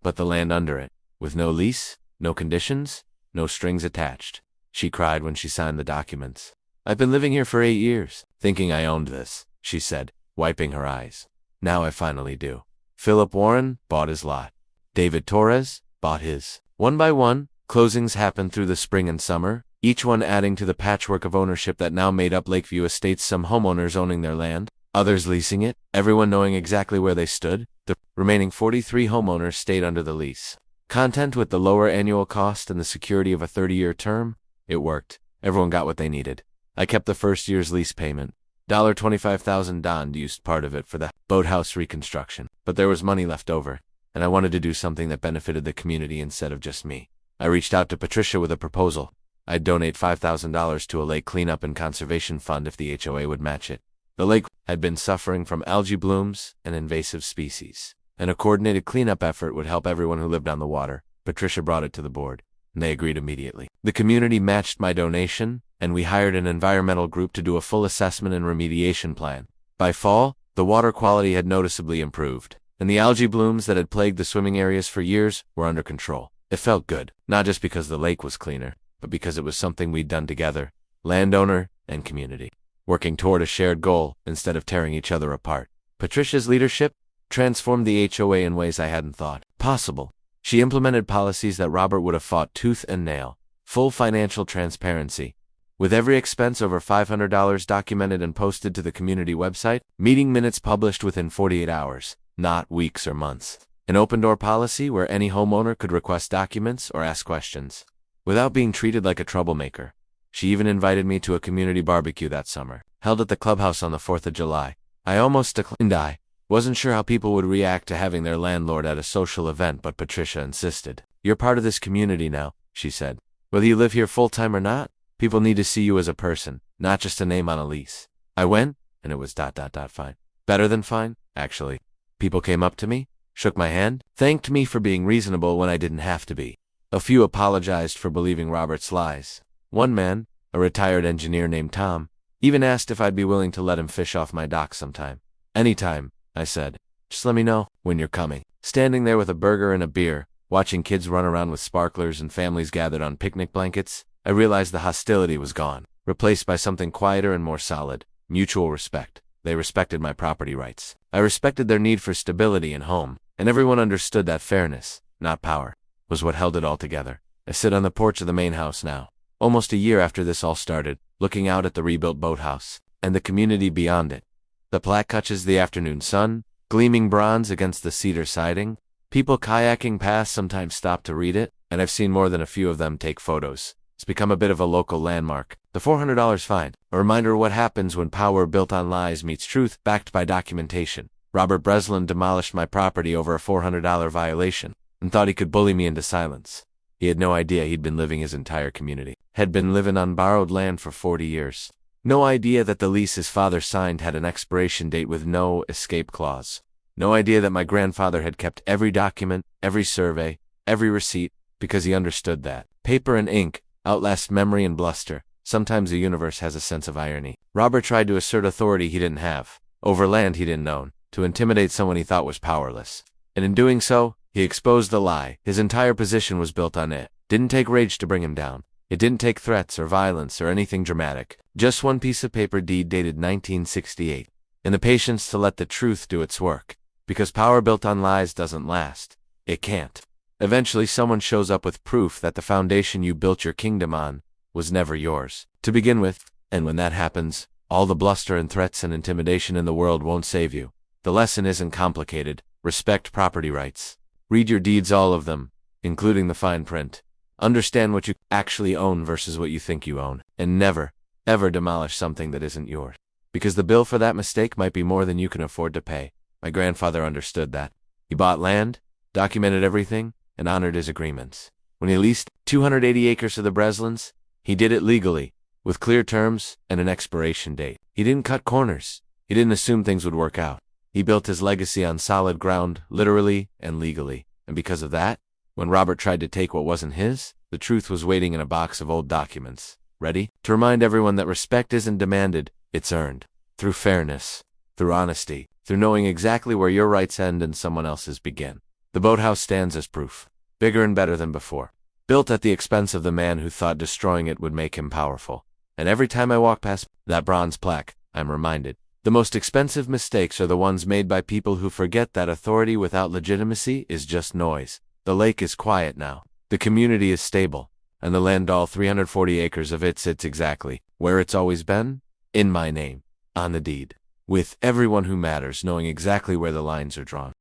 but the land under it, with no lease, no conditions, no strings attached. She cried when she signed the documents. I've been living here for 8 years, thinking I owned this, she said, wiping her eyes. Now I finally do. Philip Warren bought his lot. David Torres bought his. One by one, closings happened through the spring and summer, each one adding to the patchwork of ownership that now made up Lakeview Estates, some homeowners owning their land, others leasing it, everyone knowing exactly where they stood. The remaining 43 homeowners stayed under the lease. Content with the lower annual cost and the security of a 30-year term, it worked. Everyone got what they needed. I kept the first year's lease payment. $25,000. Don used part of it for the boathouse reconstruction, but there was money left over, and I wanted to do something that benefited the community instead of just me. I reached out to Patricia with a proposal. I'd donate $5,000 to a lake cleanup and conservation fund if the HOA would match it. The lake had been suffering from algae blooms and invasive species, and a coordinated cleanup effort would help everyone who lived on the water. Patricia brought it to the board, and they agreed immediately. The community matched my donation, and we hired an environmental group to do a full assessment and remediation plan. By fall, the water quality had noticeably improved, and the algae blooms that had plagued the swimming areas for years were under control. It felt good, not just because the lake was cleaner, but because it was something we'd done together, landowner and community, working toward a shared goal instead of tearing each other apart. Patricia's leadership transformed the HOA in ways I hadn't thought possible. She implemented policies that Robert would have fought tooth and nail: full financial transparency, with every expense over $500 documented and posted to the community website, meeting minutes published within 48 hours, not weeks or months. An open-door policy where any homeowner could request documents or ask questions, without being treated like a troublemaker. She even invited me to a community barbecue that summer, held at the clubhouse on the 4th of July. I almost declined. I wasn't sure how people would react to having their landlord at a social event, but Patricia insisted. You're part of this community now, she said. Whether you live here full-time or not, people need to see you as a person, not just a name on a lease. I went, and it was fine. Better than fine, actually. People came up to me, shook my hand, thanked me for being reasonable when I didn't have to be. A few apologized for believing Robert's lies. One man, a retired engineer named Tom, even asked if I'd be willing to let him fish off my dock sometime. Anytime, I said. Just let me know when you're coming. Standing there with a burger and a beer, watching kids run around with sparklers and families gathered on picnic blankets, I realized the hostility was gone, replaced by something quieter and more solid: mutual respect. They respected my property rights. I respected their need for stability and home, and everyone understood that fairness, not power, was what held it all together. I sit on the porch of the main house now, almost a year after this all started, looking out at the rebuilt boathouse, and the community beyond it. The plaque catches the afternoon sun, gleaming bronze against the cedar siding. People kayaking past sometimes stop to read it, and I've seen more than a few of them take photos. It's become a bit of a local landmark. The $400 fine, a reminder of what happens when power built on lies meets truth, backed by documentation. Robert Breslin demolished my property over a $400 violation, and thought he could bully me into silence. He had no idea he'd been living his entire community, had been living on borrowed land for 40 years. No idea that the lease his father signed had an expiration date with no escape clause. No idea that my grandfather had kept every document, every survey, every receipt, because he understood that paper and ink outlast memory and bluster. Sometimes the universe has a sense of irony. Robert tried to assert authority he didn't have, over land he didn't own, to intimidate someone he thought was powerless. And in doing so, he exposed the lie. His entire position was built on it. Didn't take rage to bring him down. It didn't take threats or violence or anything dramatic. Just one piece of paper deed dated 1968. And the patience to let the truth do its work. Because power built on lies doesn't last. It can't. Eventually someone shows up with proof that the foundation you built your kingdom on was never yours to begin with, and when that happens, all the bluster and threats and intimidation in the world won't save you. The lesson isn't complicated. Respect property rights. Read your deeds, all of them, including the fine print. Understand what you actually own versus what you think you own, and never, ever demolish something that isn't yours. Because the bill for that mistake might be more than you can afford to pay. My grandfather understood that. He bought land, documented everything, and honored his agreements. When he leased 280 acres to the Breslins, he did it legally, with clear terms and an expiration date. He didn't cut corners. He didn't assume things would work out. He built his legacy on solid ground, literally and legally. And because of that, when Robert tried to take what wasn't his, the truth was waiting in a box of old documents, ready to remind everyone that respect isn't demanded, it's earned. Through fairness, through honesty, through knowing exactly where your rights end and someone else's begin. The boathouse stands as proof, bigger and better than before. Built at the expense of the man who thought destroying it would make him powerful. And every time I walk past that bronze plaque, I'm reminded. The most expensive mistakes are the ones made by people who forget that authority without legitimacy is just noise. The lake is quiet now. The community is stable. And the land, all 340 acres of it, sits exactly where it's always been, in my name, on the deed. With everyone who matters knowing exactly where the lines are drawn.